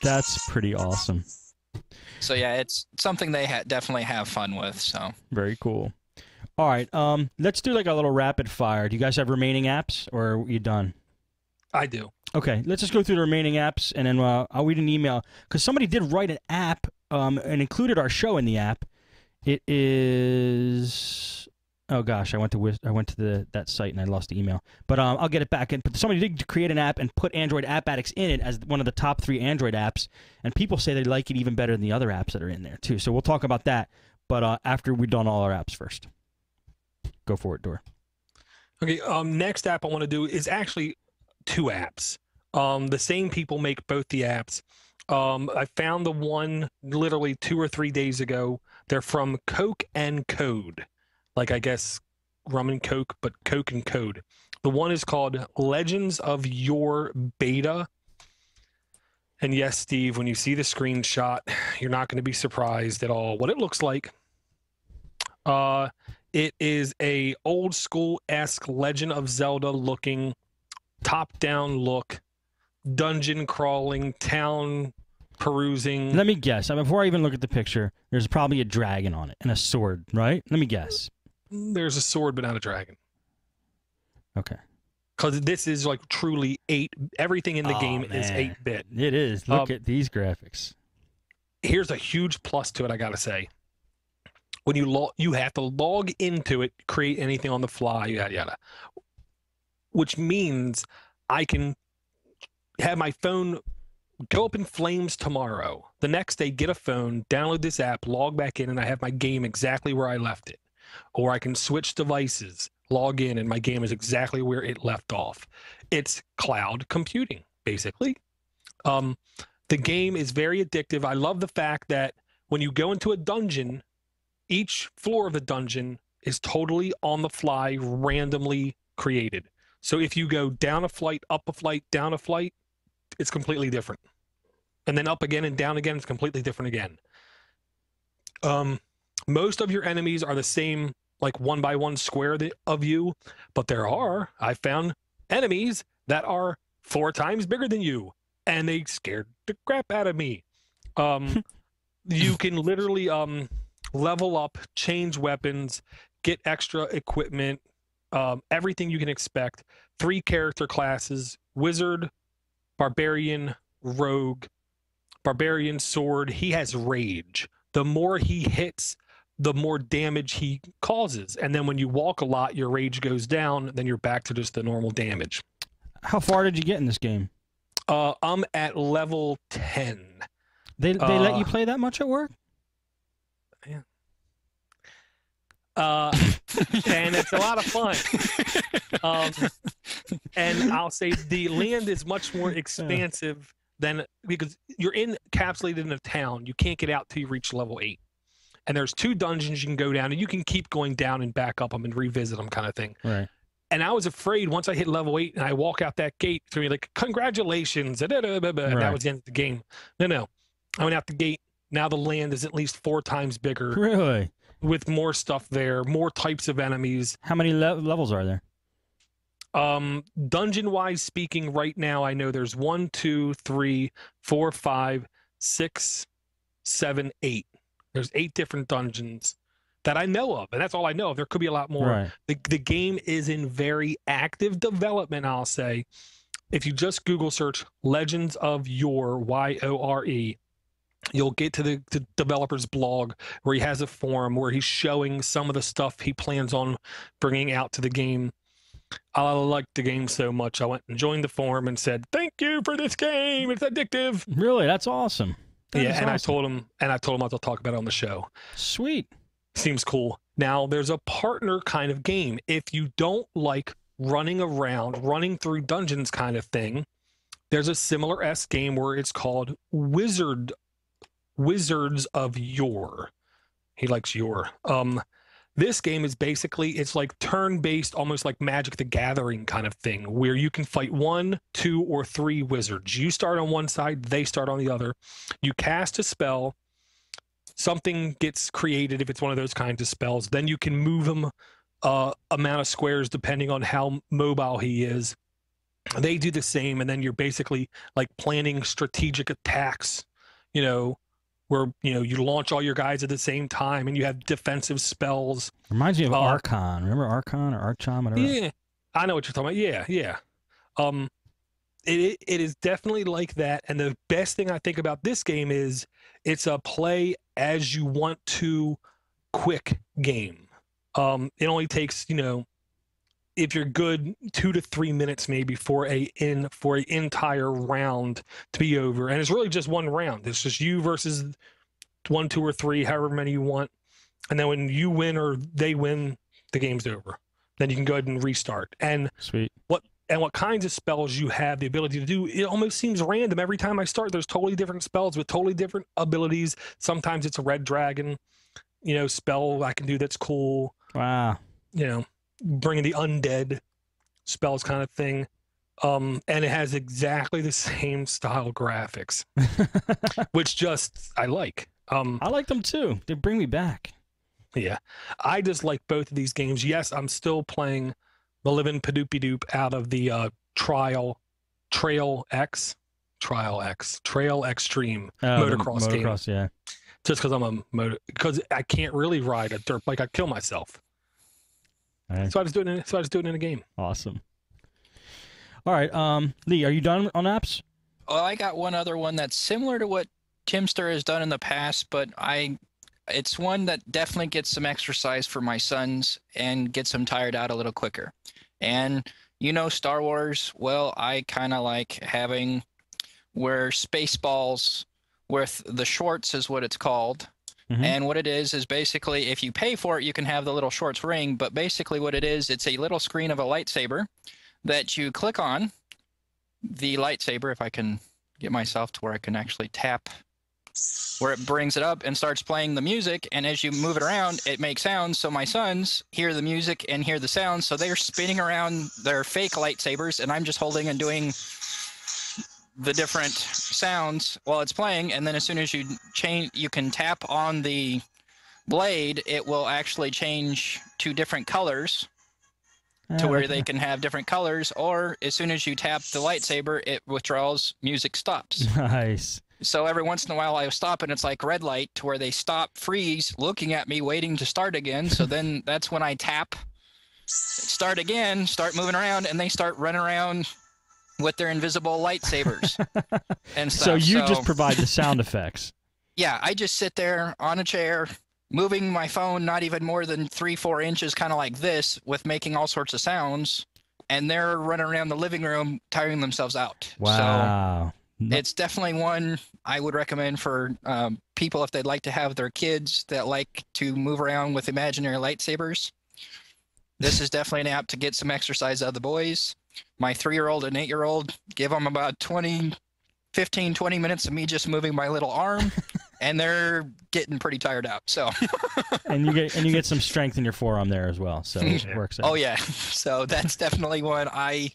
That's pretty awesome. So yeah, it's something they definitely have fun with. So Very cool. All right, let's do like a little rapid fire. Do you guys have remaining apps, or are you done? I do. Okay, let's just go through the remaining apps, and then I'll read an email because somebody did write an app and included our show in the app. It is. Oh gosh, I went to that site and I lost the email, but I'll get it back. But somebody did create an app and put Android App Addicts in it as one of the top 3 Android apps, and people say they like it even better than the other apps that are in there too. So we'll talk about that, but after we've done all our apps first. Go for it, Dor. Okay. Next app I want to do is actually 2 apps. The same people make both the apps. I found the one literally 2 or 3 days ago. They're from Coke and Code. Like, I guess rum and Coke, but Coke and Code. The one is called Legends of Your Beta. And yes, Steve, when you see the screenshot, you're not going to be surprised at all what it looks like. It is a old school-esque Legend of Zelda looking, top-down look, dungeon crawling, town perusing. Let me guess. Before I even look at the picture, there's probably a dragon on it and a sword, right? Let me guess. There's a sword, but not a dragon. Okay. Because this is like truly 8. Everything in the Oh, game is man. 8-bit. It is. Look at these graphics. Here's a huge plus to it, I gotta say. When you have to log into it, create anything on the fly, yada yada. Which means I can have my phone go up in flames tomorrow. The next day, get a phone, download this app, log back in, and I have my game exactly where I left it. Or I can switch devices, log in, and my game is exactly where it left off. It's cloud computing, basically. The game is very addictive. I love the fact that when you go into a dungeon, each floor of the dungeon is totally on the fly, randomly created. So if you go down a flight, up a flight, down a flight, it's completely different. And then up again and down again, it's completely different again. Most of your enemies are the same like 1x1 square of you, but I found enemies that are 4 times bigger than you, and they scared the crap out of me. You can literally level up, change weapons, get extra equipment, everything you can expect. 3 character classes: wizard, barbarian, rogue. Barbarian sword, he has rage. The more he hits, the more damage he causes. And then when you walk a lot, your rage goes down, then you're back to just the normal damage. How far did you get in this game? I'm at level 10. They let you play that much at work? Yeah. And it's a lot of fun. And I'll say the land is much more expansive than, because you're encapsulated in a town. You can't get out till you reach level 8. And there's 2 dungeons you can go down, and you can keep going down and back up them and revisit them, kind of thing. Right. And I was afraid once I hit level 8 and I walk out that gate, to be like, congratulations, and that was the end of the game. No. I went out the gate. Now the land is at least 4 times bigger. Really? With more stuff there, more types of enemies. How many levels are there? Dungeon-wise speaking, right now I know there's 1, 2, 3, 4, 5, 6, 7, 8. There's 8 different dungeons that I know of, and that's all I know of. There could be a lot more. Right. The game is in very active development, I'll say. If you just Google search Legends of Yore, Y-O-R-E, you'll get to the developer's blog, where he has a forum where he's showing some of the stuff he plans on bringing out to the game. I liked the game so much, I went and joined the forum and said, "Thank you for this game. It's addictive." Really? That's awesome. That is and awesome. I told him I'll talk about it on the show. Sweet. Seems cool. Now, there's a partner kind of game. If you don't like running around, running through dungeons kind of thing, there's a similar game where it's called Wizards of Yore. He likes Yore. This game is basically, it's like turn-based, almost like Magic the Gathering kind of thing, where you can fight 1, 2, or 3 wizards. You start on one side, they start on the other. You cast a spell, something gets created if it's one of those kinds of spells. Then you can move him amount of squares depending on how mobile he is. They do the same, and then you're basically like planning strategic attacks, where you launch all your guys at the same time, and you have defensive spells. Reminds me of Archon. Remember Archon or Archon? Whatever. Yeah, I know what you're talking about. Yeah. It is definitely like that. And the best thing I think about this game is it's a play as you want to quick game. It only takes, if you're good, 2 to 3 minutes maybe for an entire round to be over. And it's really just one round. It's just you versus 1, 2, or 3, however many you want. And then when you win or they win, the game's over. Then you can go ahead and restart. And Sweet. What kinds of spells you have the ability to do, it almost seems random. Every time I start, there's totally different spells with totally different abilities. Sometimes it's a red dragon, spell I can do that's cool. Wow. Bringing the undead spells kind of thing. And it has exactly the same style graphics, which I like. I like them too. They bring me back. Yeah. I just like both of these games. Yes, I'm still playing the living Padoopy-doop out of the Trail Extreme motocross game. Yeah. Just because because I can't really ride a dirt bike, I'd kill myself. Right. So I just do it in a game. Awesome. All right, Lee, are you done on apps? Well, I got one other one that's similar to what Timster has done in the past, but it's one that definitely gets some exercise for my sons and gets them tired out a little quicker. And Star Wars, well, I kind of like having where Spaceballs with the shorts is what it's called. Mm-hmm. And what it is basically, if you pay for it, you can have the little shorts ring. But basically what it is, it's a little screen of a lightsaber that you click on. The lightsaber, if I can get myself to where I can actually tap, where it brings it up and starts playing the music. And as you move it around, it makes sounds. So my sons hear the music and hear the sounds. So they're spinning around their fake lightsabers, and I'm just holding and doing the different sounds while it's playing. And then as soon as you change, you can tap on the blade, it will actually change to different colors to where they can have different colors, or as soon as you tap the lightsaber, it withdraws, music stops. Nice. So every once in a while I stop and it's like red light to where they stop, freeze, looking at me, waiting to start again. So then that's when I tap, start again, start moving around, and they start running around with their invisible lightsabers and stuff. So you just provide the sound effects. Yeah, I just sit there on a chair, moving my phone not even more than 3-4 inches, kind of like this, with making all sorts of sounds, and they're running around the living room tiring themselves out. Wow. So it's definitely one I would recommend for people if they'd like to have their kids that like to move around with imaginary lightsabers. This is definitely an app to get some exercise out of the boys. My 3-year-old and 8-year-old, give them about 15, 20 minutes of me just moving my little arm, and they're getting pretty tired out. So and you get some strength in your forearm there as well. So it works out. Oh yeah. So that's definitely one I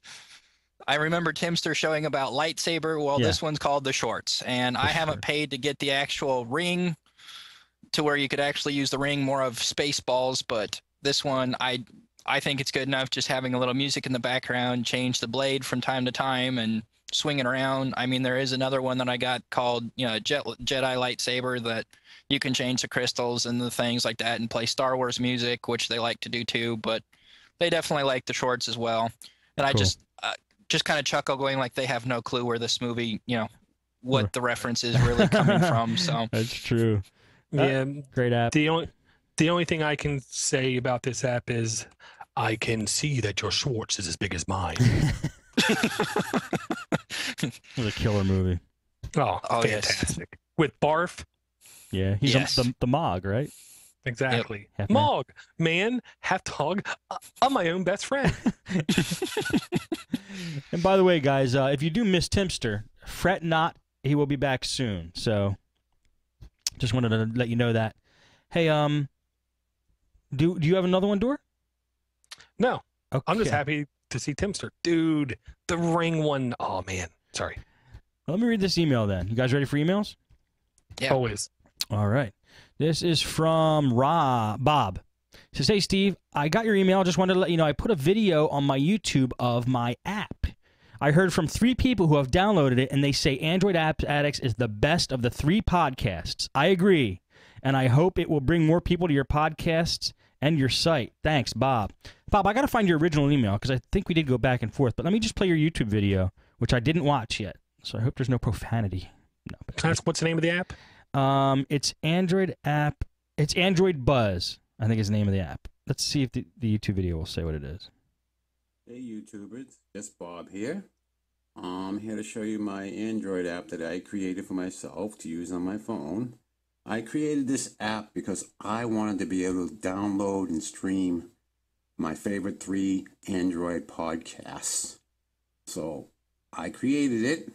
remember Timster showing about lightsaber. Well, Yeah. This one's called the shorts, and I haven't paid to get the actual ring to where you could actually use the ring more of Spaceballs, but this one I think it's good enough just having a little music in the background, change the blade from time to time and swing it around. I mean, there is another one that I got called, Jedi lightsaber, that you can change the crystals and the things like that and play Star Wars music, which they like to do too, but they definitely like the shorts as well. And Cool. I just kind of chuckle going like they have no clue where this movie, what the reference is really coming from. So That's true. Yeah, Great app. the only thing I can say about this app is I can see that your Schwartz is as big as mine. It was a killer movie. Oh, yes. fantastic. With Barf. Yeah, he's Yes. the Mog, right? Exactly. Half man. Mog, man, half dog. I'm my own best friend. And by the way, guys, if you do miss Timster, fret not. He will be back soon. So, just wanted to let you know that. Hey, do you have another one, Dor? No, Okay. I'm just happy to see Timster. Dude, the ring one. Oh, man. Sorry. Let me read this email then. You guys ready for emails? Yeah. Always. All right. This is from Bob. It says, hey, Steve, I got your email. Just wanted to let you know I put a video on my YouTube of my app. I heard from 3 people who have downloaded it, and they say Android App Addicts is the best of the 3 podcasts. I agree, and I hope it will bring more people to your podcasts and your site. Thanks, Bob. Bob, I got to find your original email because I think we did go back and forth, but let me just play your YouTube video, which I didn't watch yet, so I hope there's no profanity. No, What's the name of the app? it's Android app. It's Android Buzz, I think is the name of the app. Let's see if the YouTube video will say what it is. Hey YouTubers, it's Bob here. I'm here to show you my Android app that I created for myself to use on my phone. I created this app because I wanted to be able to download and stream my favorite 3 Android podcasts. So I created it.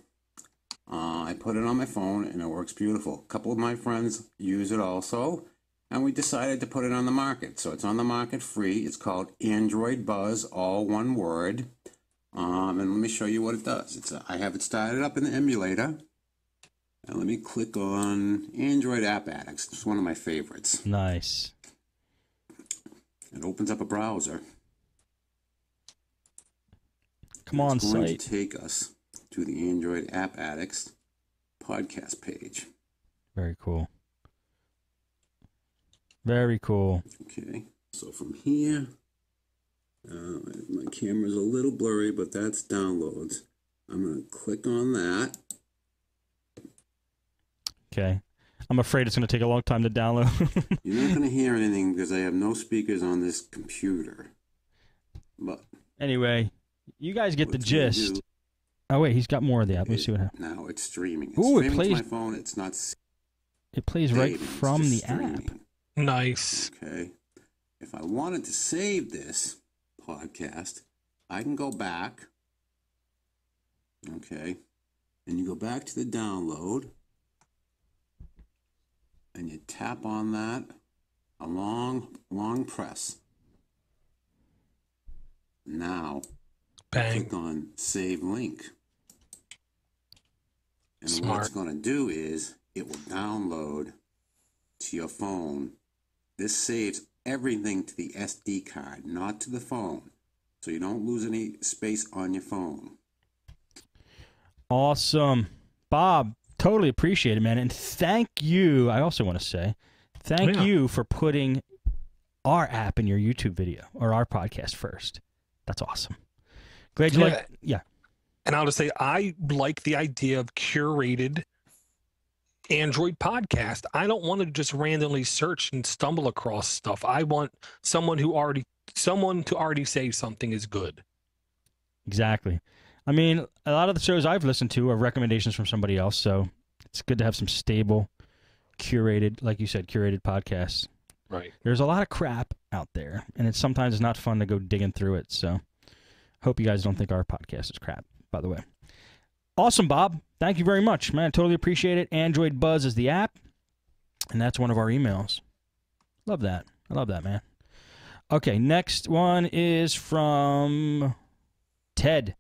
I put it on my phone and it works beautiful. A couple of my friends use it also, and we decided to put it on the market. So it's on the market free. It's called Android Buzz, all one word. And let me show you what it does. I have it started up in the emulator. And let me click on Android App Addicts. It's one of my favorites. Nice. It opens up a browser. Come on, It's going site. to take us to the Android App Addicts podcast page. Very cool. Very cool. Okay, so from here, my camera's a little blurry, but that's downloads. I'm going to click on that. Okay. I'm afraid it's going to take a long time to download. You're not going to hear anything because I have no speakers on this computer. But Anyway, you guys get what the it's gonna gist. do- Oh, wait, he's got more of the app. Let me see what happens. Now it's streaming. It's Ooh, it streaming plays- to my phone. It's not It plays right saving, it's from the just app. streaming. Nice. Okay. If I wanted to save this podcast, I can go back. Okay. And you go back to the download. And you tap on that. A long press. Now, Bang. click on Save Link. And what Smart. it's going to do is it will download to your phone This saves everything to the SD card, not to the phone, so you don't lose any space on your phone. Awesome. Bob, totally appreciate it, man. And thank you. I also want to say thank you for putting our app in your YouTube video or our podcast first. That's awesome. Glad you like. Yeah. And I'll just say, I like the idea of curated Android podcast. I don't want to just randomly search and stumble across stuff. I want someone to already say something is good. Exactly. I mean, a lot of the shows I've listened to are recommendations from somebody else, so it's good to have some stable, curated, like you said, curated podcasts. Right. There's a lot of crap out there, and sometimes it's not fun to go digging through it, so hope you guys don't think our podcast is crap, by the way. Awesome, Bob. Thank you very much, man. Totally appreciate it. Android Buzz is the app, and that's one of our emails. Love that. I love that, man. Okay, next one is from Ted.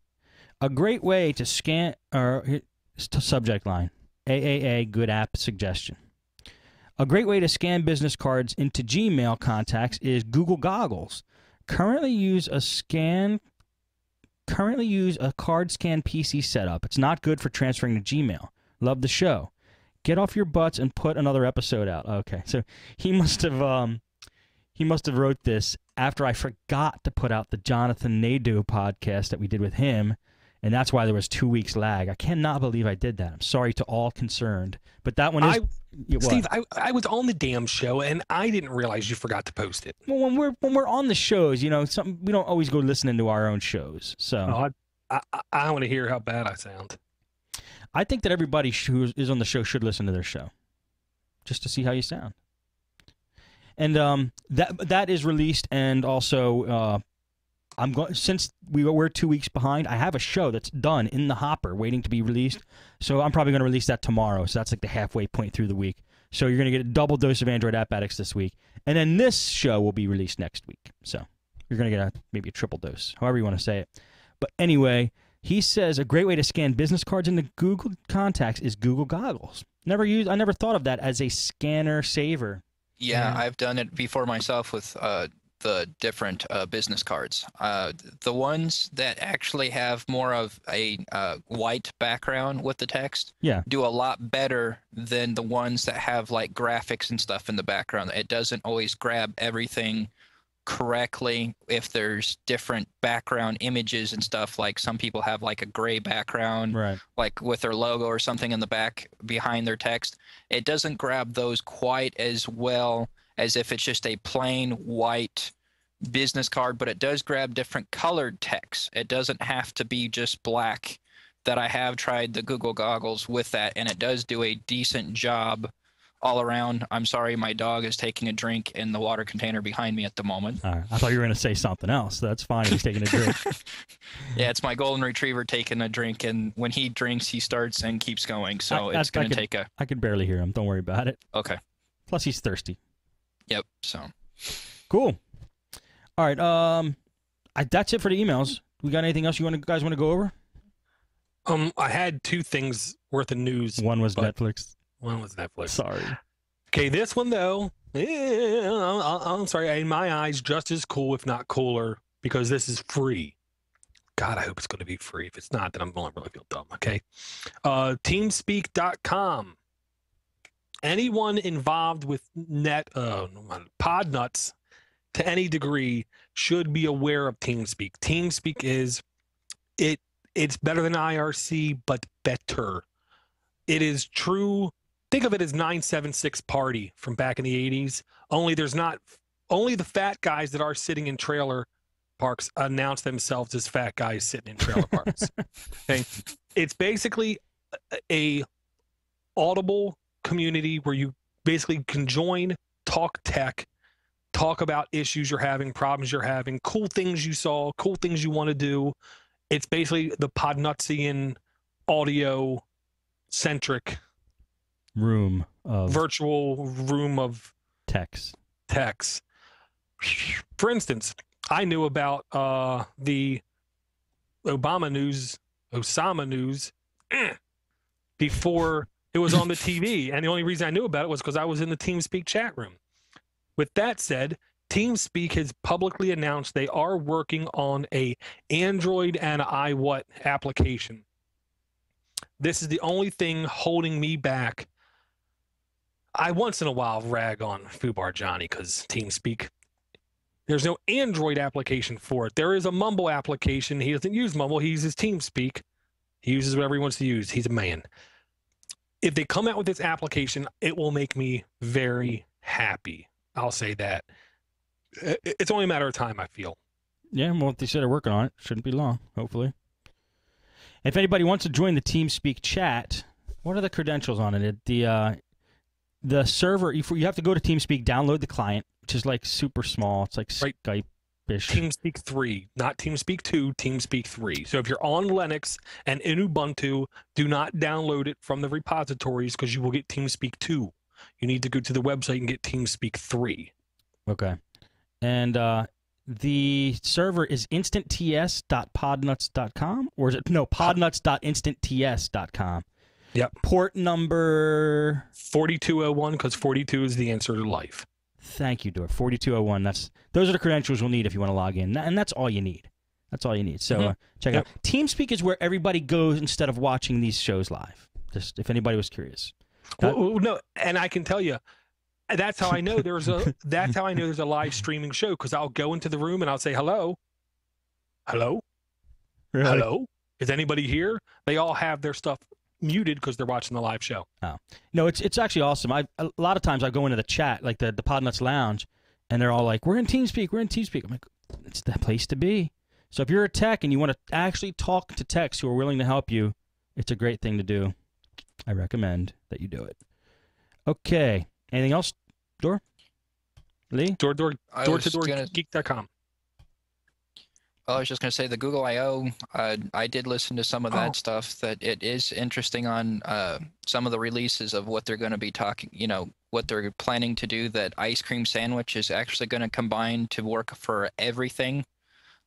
A great way to scan, or subject line, AAA, good app suggestion. A great way to scan business cards into Gmail contacts is Google Goggles. Currently use a card scan PC setup. It's not good for transferring to Gmail. Love the show. Get off your butts and put another episode out. Okay, so he must have wrote this after I forgot to put out the Jonathan Nadeau podcast that we did with him. And that's why there was 2 weeks lag. I cannot believe I did that. I'm sorry to all concerned. But that one is... Steve, I was on the damn show, and I didn't realize you forgot to post it. Well, when we're on the shows, we don't always go listening to our own shows. So I want to hear how bad I sound. I think that everybody who is on the show should listen to their show, just to see how you sound. And that is released, and also... since we're 2 weeks behind, I have a show that's done in the hopper waiting to be released. So I'm probably going to release that tomorrow. So that's like the halfway point through the week. So you're going to get a double dose of Android App Addicts this week. And then this show will be released next week. So you're going to get maybe a triple dose, however you want to say it. But anyway, he says a great way to scan business cards into Google Contacts is Google Goggles. I never thought of that as a scanner saver. Yeah, I've done it before myself with the different business cards. The ones that actually have more of a white background with the text do a lot better than the ones that have like graphics and stuff in the background. It doesn't always grab everything correctly if there's different background images and stuff. Like some people have like a gray background, like with their logo or something in the back behind their text. It doesn't grab those quite as well as if it's just a plain white business card, but it does grab different colored text. It doesn't have to be just black. That I have tried the Google Goggles with that, and it does do a decent job all around. I'm sorry, my dog is taking a drink in the water container behind me at the moment. I thought you were going to say something else. That's fine. He's taking a drink. Yeah, it's my golden retriever taking a drink, and when he drinks, he starts and keeps going. So it's going to take a... I can barely hear him. Don't worry about it. Okay. Plus, he's thirsty. Yep, so... Cool. All right, that's it for the emails. We got anything else you guys want to go over? I had two things worth of news. One was Netflix. One was Netflix. Sorry. Okay, this one though, I'm sorry, in my eyes, just as cool, if not cooler, because this is free. God, I hope it's going to be free. If it's not, then I'm going to really feel dumb. Okay, Teamspeak.com. Anyone involved with podnutz to any degree should be aware of Teamspeak. Teamspeak is it's better than IRC, but better. It is true. Think of it as 976 Party from back in the 80s. Only the fat guys that are sitting in trailer parks announce themselves as fat guys sitting in trailer parks. Okay? It's basically a audible community where you basically can join, talk tech, talk about issues you're having, problems you're having, cool things you saw, cool things you want to do. It's basically the podnutzian audio-centric virtual room of techs. For instance, I knew about the Osama news before it was on the TV, and the only reason I knew about it was because I was in the TeamSpeak chat room. With that said, TeamSpeak has publicly announced they are working on a Android and iWhat application. This is the only thing holding me back. I once in a while rag on Fubar Johnny because TeamSpeak. There's no Android application for it. There is a Mumble application. He doesn't use Mumble. He uses TeamSpeak. He uses whatever he wants to use. He's a man. If they come out with this application, it will make me very happy. I'll say that. It's only a matter of time, I feel. Yeah, well, they said they're working on it. Shouldn't be long, hopefully. If anybody wants to join the TeamSpeak chat, what are the credentials on it? The server, you have to go to TeamSpeak, download the client, which is like super small. It's like right. Skype-ish. TeamSpeak 3, not TeamSpeak 2, TeamSpeak 3. So if you're on Linux and in Ubuntu, do not download it from the repositories because you will get TeamSpeak 2. You need to go to the website and get TeamSpeak 3. Okay. And the server is instantts.podnutz.com, or is it podnutz.instantts.com? Yep. Port number 4201, because 42 is the answer to life. Thank you, Dor. 4201. Those are the credentials you'll need if you want to log in, and that's all you need. That's all you need. So check it out. TeamSpeak is where everybody goes instead of watching these shows live. Just if anybody was curious. Well, no, and I can tell you. That's how I know there's a live streaming show, because I'll go into the room and I'll say hello, really? Hello, is anybody here? They all have their stuff muted because they're watching the live show. Oh no, it's actually awesome. A lot of times I go into the chat, like the Podnuts Lounge, and they're all like, "We're in TeamSpeak, we're in TeamSpeak." I'm like, it's the place to be. So if you're a tech and you want to actually talk to techs who are willing to help you, it's a great thing to do. I recommend that you do it. Okay. Anything else, Dor? Lee? Door-to-door-geek.com. Well, I was just going to say the Google I/O. I did listen to some of that stuff. That it is interesting on some of the releases of what they're going to be talking. You know, what they're planning to do. That ice cream sandwich is actually going to combine to work for everything.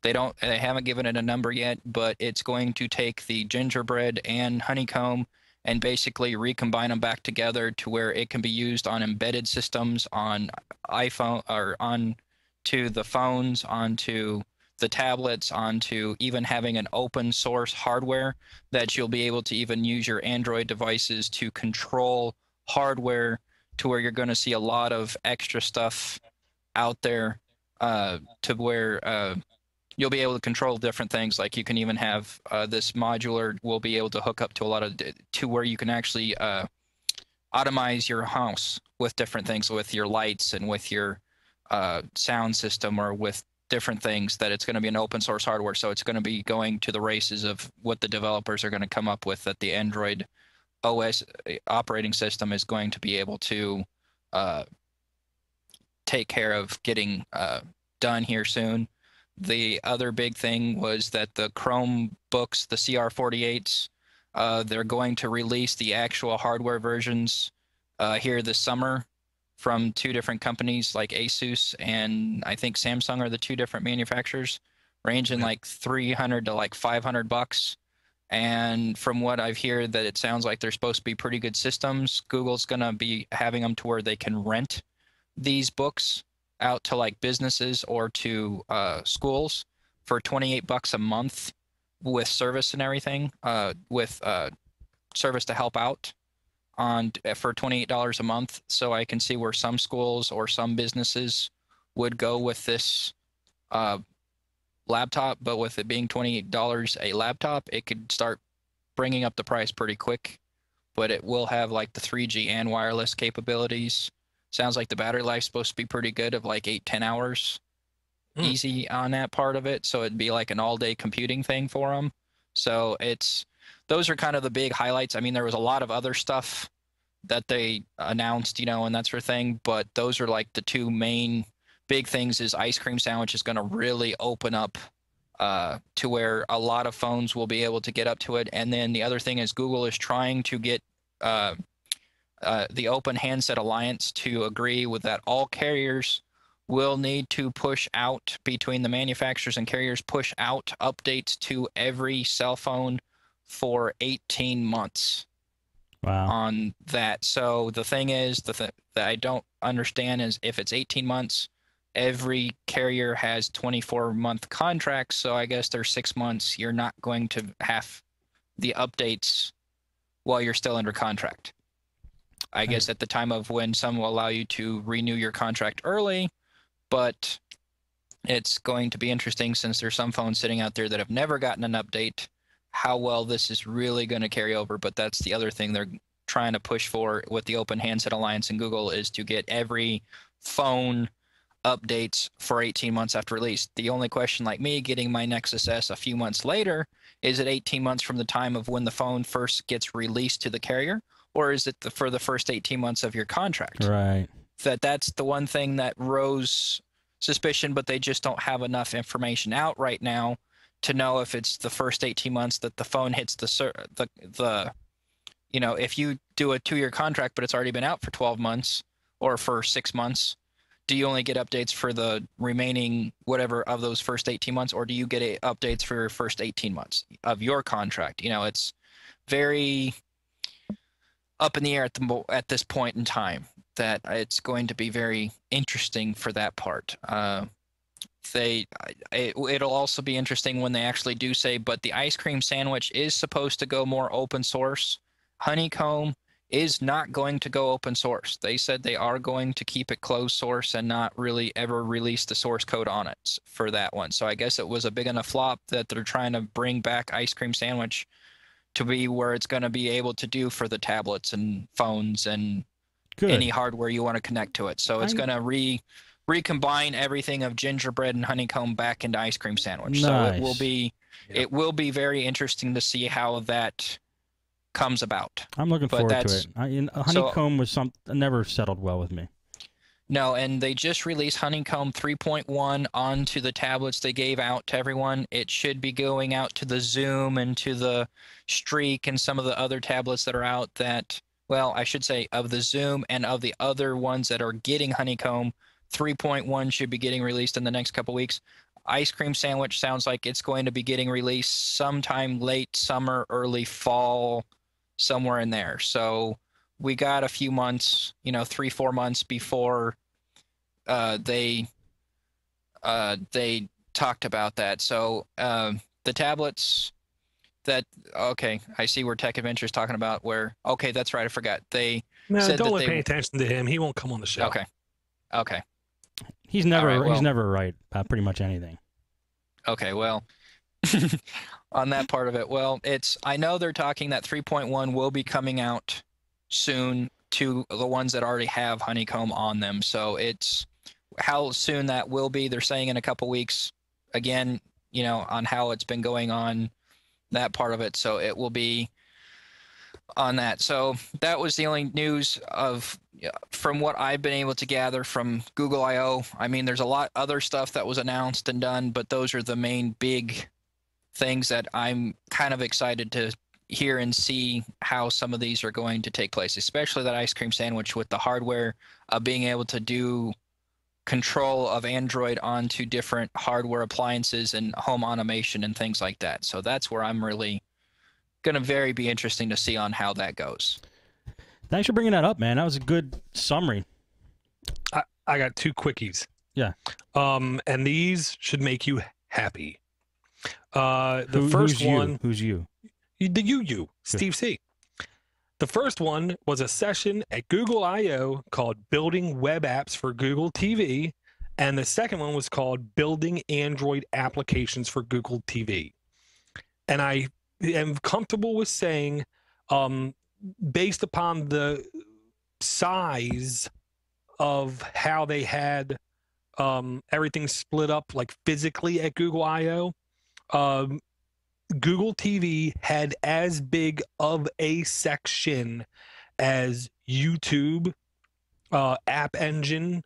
They haven't given it a number yet, but it's going to take the gingerbread and honeycomb and basically recombine them back together to where it can be used on embedded systems, on iPhone, or onto the phones, onto the tablets, onto even having an open source hardware that you'll be able to even use your Android devices to control hardware, to where you're going to see a lot of extra stuff out there to where you'll be able to control different things. Like you can even have this modular will be able to hook up to a lot of, to where you can actually automize your house with different things, with your lights and with your sound system, or with different things. That it's going to be an open source hardware. So it's going to be going to the races of what the developers are going to come up with, that the Android OS operating system is going to be able to take care of getting done here soon. The other big thing was that the Chromebooks, the CR48s, they're going to release the actual hardware versions here this summer from two different companies, like Asus and I think Samsung are the two different manufacturers, ranging like $300 to like $500. And from what I've heard, that it sounds like they're supposed to be pretty good systems. Google's going to be having them to where they can rent these books out to like businesses or to schools for $28 a month with service and everything, with service to help out for $28 a month. So I can see where some schools or some businesses would go with this laptop, but with it being $28 a laptop, it could start bringing up the price pretty quick. But it will have like the 3G and wireless capabilities. Sounds like the battery life's supposed to be pretty good, of like 8-10 hours easy on that part of it. So it'd be like an all-day computing thing for them. So those are kind of the big highlights. I mean, there was a lot of other stuff that they announced, you know, and that sort of thing. But those are like the two main big things. Is ice cream sandwich is going to really open up to where a lot of phones will be able to get up to it. And then the other thing is Google is trying to get the Open Handset Alliance to agree with that all carriers will need to push out, between the manufacturers and carriers, push out updates to every cell phone for 18 months. Wow. on that. So the thing is, that I don't understand is if it's 18 months, every carrier has 24-month contracts. So I guess there's 6 months you're not going to have the updates while you're still under contract. I guess at the time of when some will allow you to renew your contract early, but it's going to be interesting since there's some phones sitting out there that have never gotten an update, how well this is really going to carry over. But that's the other thing they're trying to push for with the Open Handset Alliance and Google, is to get every phone updates for 18 months after release. The only question, like me getting my Nexus S a few months later, is it 18 months from the time of when the phone first gets released to the carrier, or is it for the first 18 months of your contract? Right. That's the one thing that rose suspicion, but they just don't have enough information out right now to know if it's the first 18 months that the phone hits the you know, if you do a 2-year contract but it's already been out for 12 months or for 6 months, do you only get updates for the remaining whatever of those first 18 months, or do you get updates for your first 18 months of your contract? You know, it's very up in the air at this point in time. That it's going to be very interesting for that part. It'll also be interesting when they actually do say, but the ice cream sandwich is supposed to go more open source. Honeycomb is not going to go open source. They said they are going to keep it closed source and not really ever release the source code on it for that one. So I guess it was a big enough flop that they're trying to bring back ice cream sandwich to be where it's going to be able to do for the tablets and phones and any hardware you want to connect to it. So it's going to recombine everything of gingerbread and honeycomb back into ice cream sandwich. Nice. So it will be very interesting to see how that comes about. I'm looking forward to it. Honeycomb was never settled well with me. No, and they just released Honeycomb 3.1 onto the tablets they gave out to everyone. It should be going out to the Zoom and to the Streak and some of the other tablets that are out that, well, I should say of the Zoom and of the other ones that are getting Honeycomb, 3.1 should be getting released in the next couple weeks. Ice cream sandwich sounds like it's going to be getting released sometime late summer, early fall, somewhere in there. So we got a few months, 3-4 months before they talked about that. So the tablets that, okay, I see where Tech Adventure is talking about where, okay, that's right, I forgot. They said don't that pay attention to him. He won't come on the show. Okay. He's never he's never right about pretty much anything. Okay, well, on that part of it, well, I know they're talking that 3.1 will be coming out soon to the ones that already have Honeycomb on them. So it's how soon that will be. They're saying in a couple weeks, again, on how it's been going on, that part of it. So it will be on that. So that was the only news from what I've been able to gather from Google I/O. I mean, there's a lot other stuff that was announced and done, but those are the main big things that I'm kind of excited to hear and see how some of these are going to take place, especially that ice cream sandwich with the hardware, being able to do control of Android onto different hardware appliances and home automation and things like that. So that's where I'm really going to be interesting to see on how that goes. Thanks for bringing that up, man. That was a good summary. I got 2 quickies. Yeah. And these should make you happy. The first one. Who's you? You, Steve C. The first one was a session at Google I/O called Building Web Apps for Google TV, and the second one was called Building Android Applications for Google TV. And I am comfortable with saying, based upon the size of how they had everything split up, like physically at Google I/O, Google TV had as big of a section as YouTube, App Engine,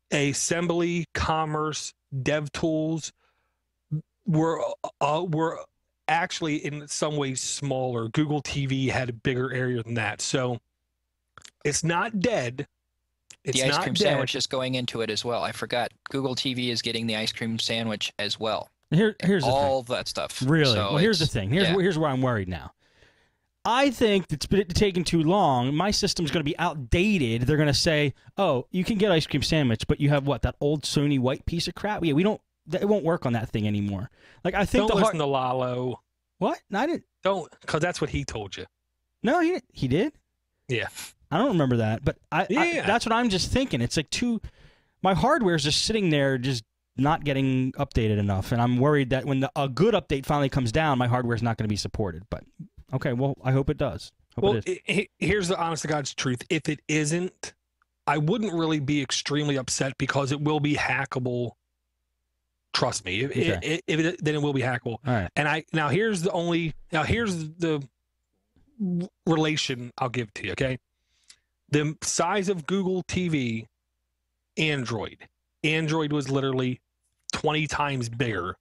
Assembly, Commerce, DevTools were actually in some ways smaller. Google TV had a bigger area than that. So it's not dead. The ice cream sandwich is going into it as well. I forgot. Google TV is getting the ice cream sandwich as well. Here's all that stuff. Really? So well, here's the thing. Here's where I'm worried now. I think it's been taking too long. My system's going to be outdated. They're going to say, "Oh, you can get ice cream sandwich, but you have what, that old Sony white piece of crap? Yeah, we don't. It won't work on that thing anymore." Like I think don't listen to Lalo. What? No, I didn't. Don't, because that's what he told you. No, he didn't. He did. Yeah. I don't remember that, but that's what I'm just thinking. It's like my hardware is just sitting there, just not getting updated enough, and I'm worried that when a good update finally comes down, my hardware is not going to be supported. But okay, well, I hope it does. Here's the honest to God's truth. If it isn't, I wouldn't really be extremely upset because it will be hackable. Trust me. Then it will be hackable. All right. And here's the relation I'll give to you. Okay. The size of Google TV, Android was literally 20 times bigger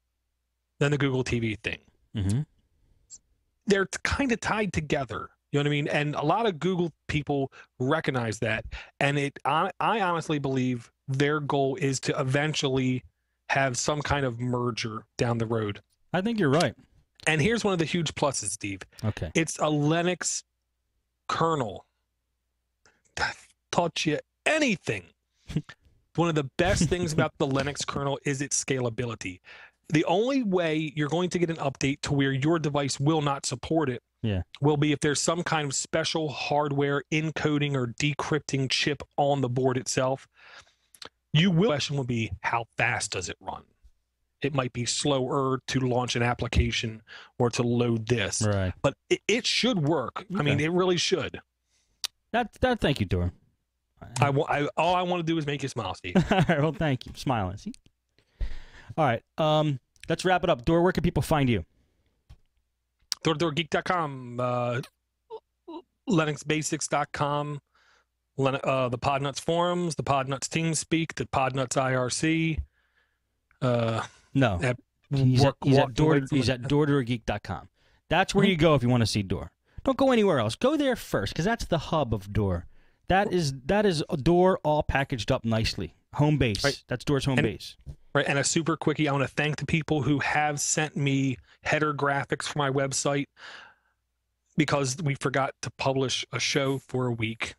than the Google TV thing. Mm-hmm. They're kind of tied together. You know what I mean? And a lot of Google people recognize that. And I honestly believe their goal is to eventually have some kind of merger down the road. I think you're right. And here's one of the huge pluses, Steve. Okay. It's a Linux kernel. That taught you anything. One of the best things about the Linux kernel is its scalability. The only way you're going to get an update to where your device will not support it will be if there's some kind of special hardware encoding or decrypting chip on the board itself. The question will be, how fast does it run? It might be slower to launch an application or to load this. Right. But it should work. Okay. I mean, it really should. Thank you, Dor. All I want to do is make you smile, Steve. All right, well, thank you. I'm smiling. See? All right. Let's wrap it up. Dor, where can people find you? DoorGeek.com, LinuxBasics.com, the Podnutz forums, the Podnutz TeamSpeak, the Podnutz IRC. No, he's at DoorGeek.com. That's where you go if you want to see Dor. Don't go anywhere else. Go there first, because that's the hub of Dor. That is Dor all packaged up nicely. Home base. Right. That's Dor's home base. Right, and a super quickie, I want to thank the people who have sent me header graphics for my website because we forgot to publish a show for a week.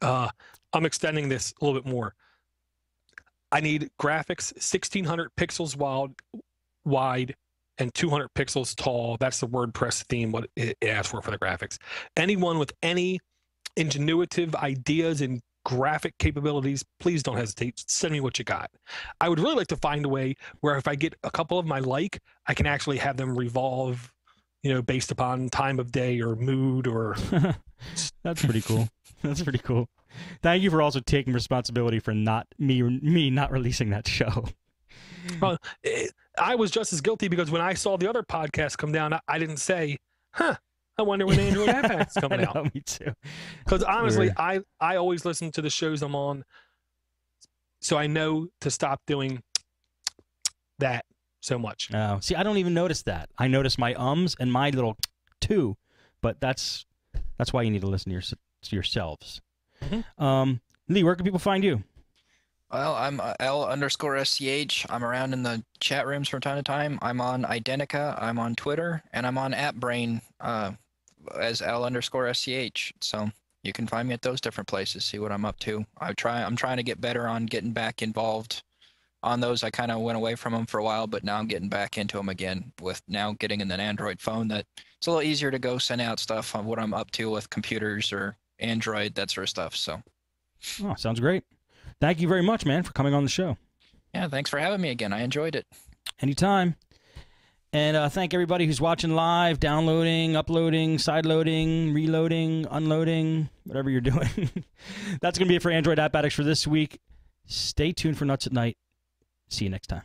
I'm extending this a little bit more. I need graphics 1600 pixels wide and 200 pixels tall. That's the WordPress theme, what it asks for the graphics. Anyone with any ingenuitive ideas and graphic capabilities, please don't hesitate. Send me what you got. I would really like to find a way where if I get a couple of I can actually have them revolve, based upon time of day or mood or. That's pretty cool. That's pretty cool. Thank you for also taking responsibility for me not releasing that show. Well, I was just as guilty because when I saw the other podcast come down, I didn't say, I wonder when Android App Addicts coming out. Me too. Because honestly, I always listen to the shows I'm on, so I know to stop doing that so much. Oh, see, I don't even notice that. I notice my ums and my little too, but that's why you need to listen to yourselves. Mm-hmm. Lee, where can people find you? Well, I'm L_SCH. I'm around in the chat rooms from time to time. I'm on Identica. I'm on Twitter, and I'm on AppBrain as L_SCH. So you can find me at those different places. See what I'm up to. I'm trying to get better on getting back involved on those. I kind of went away from them for a while, but now I'm getting back into them again. With now getting an Android phone, that it's a little easier to go send out stuff on what I'm up to with computers or Android, that sort of stuff. So, sounds great. Thank you very much, man, for coming on the show. Yeah, thanks for having me again. I enjoyed it. Anytime. And thank everybody who's watching live, downloading, uploading, sideloading, reloading, unloading, whatever you're doing. That's going to be it for Android App Addicts for this week. Stay tuned for Nuts at Night. See you next time.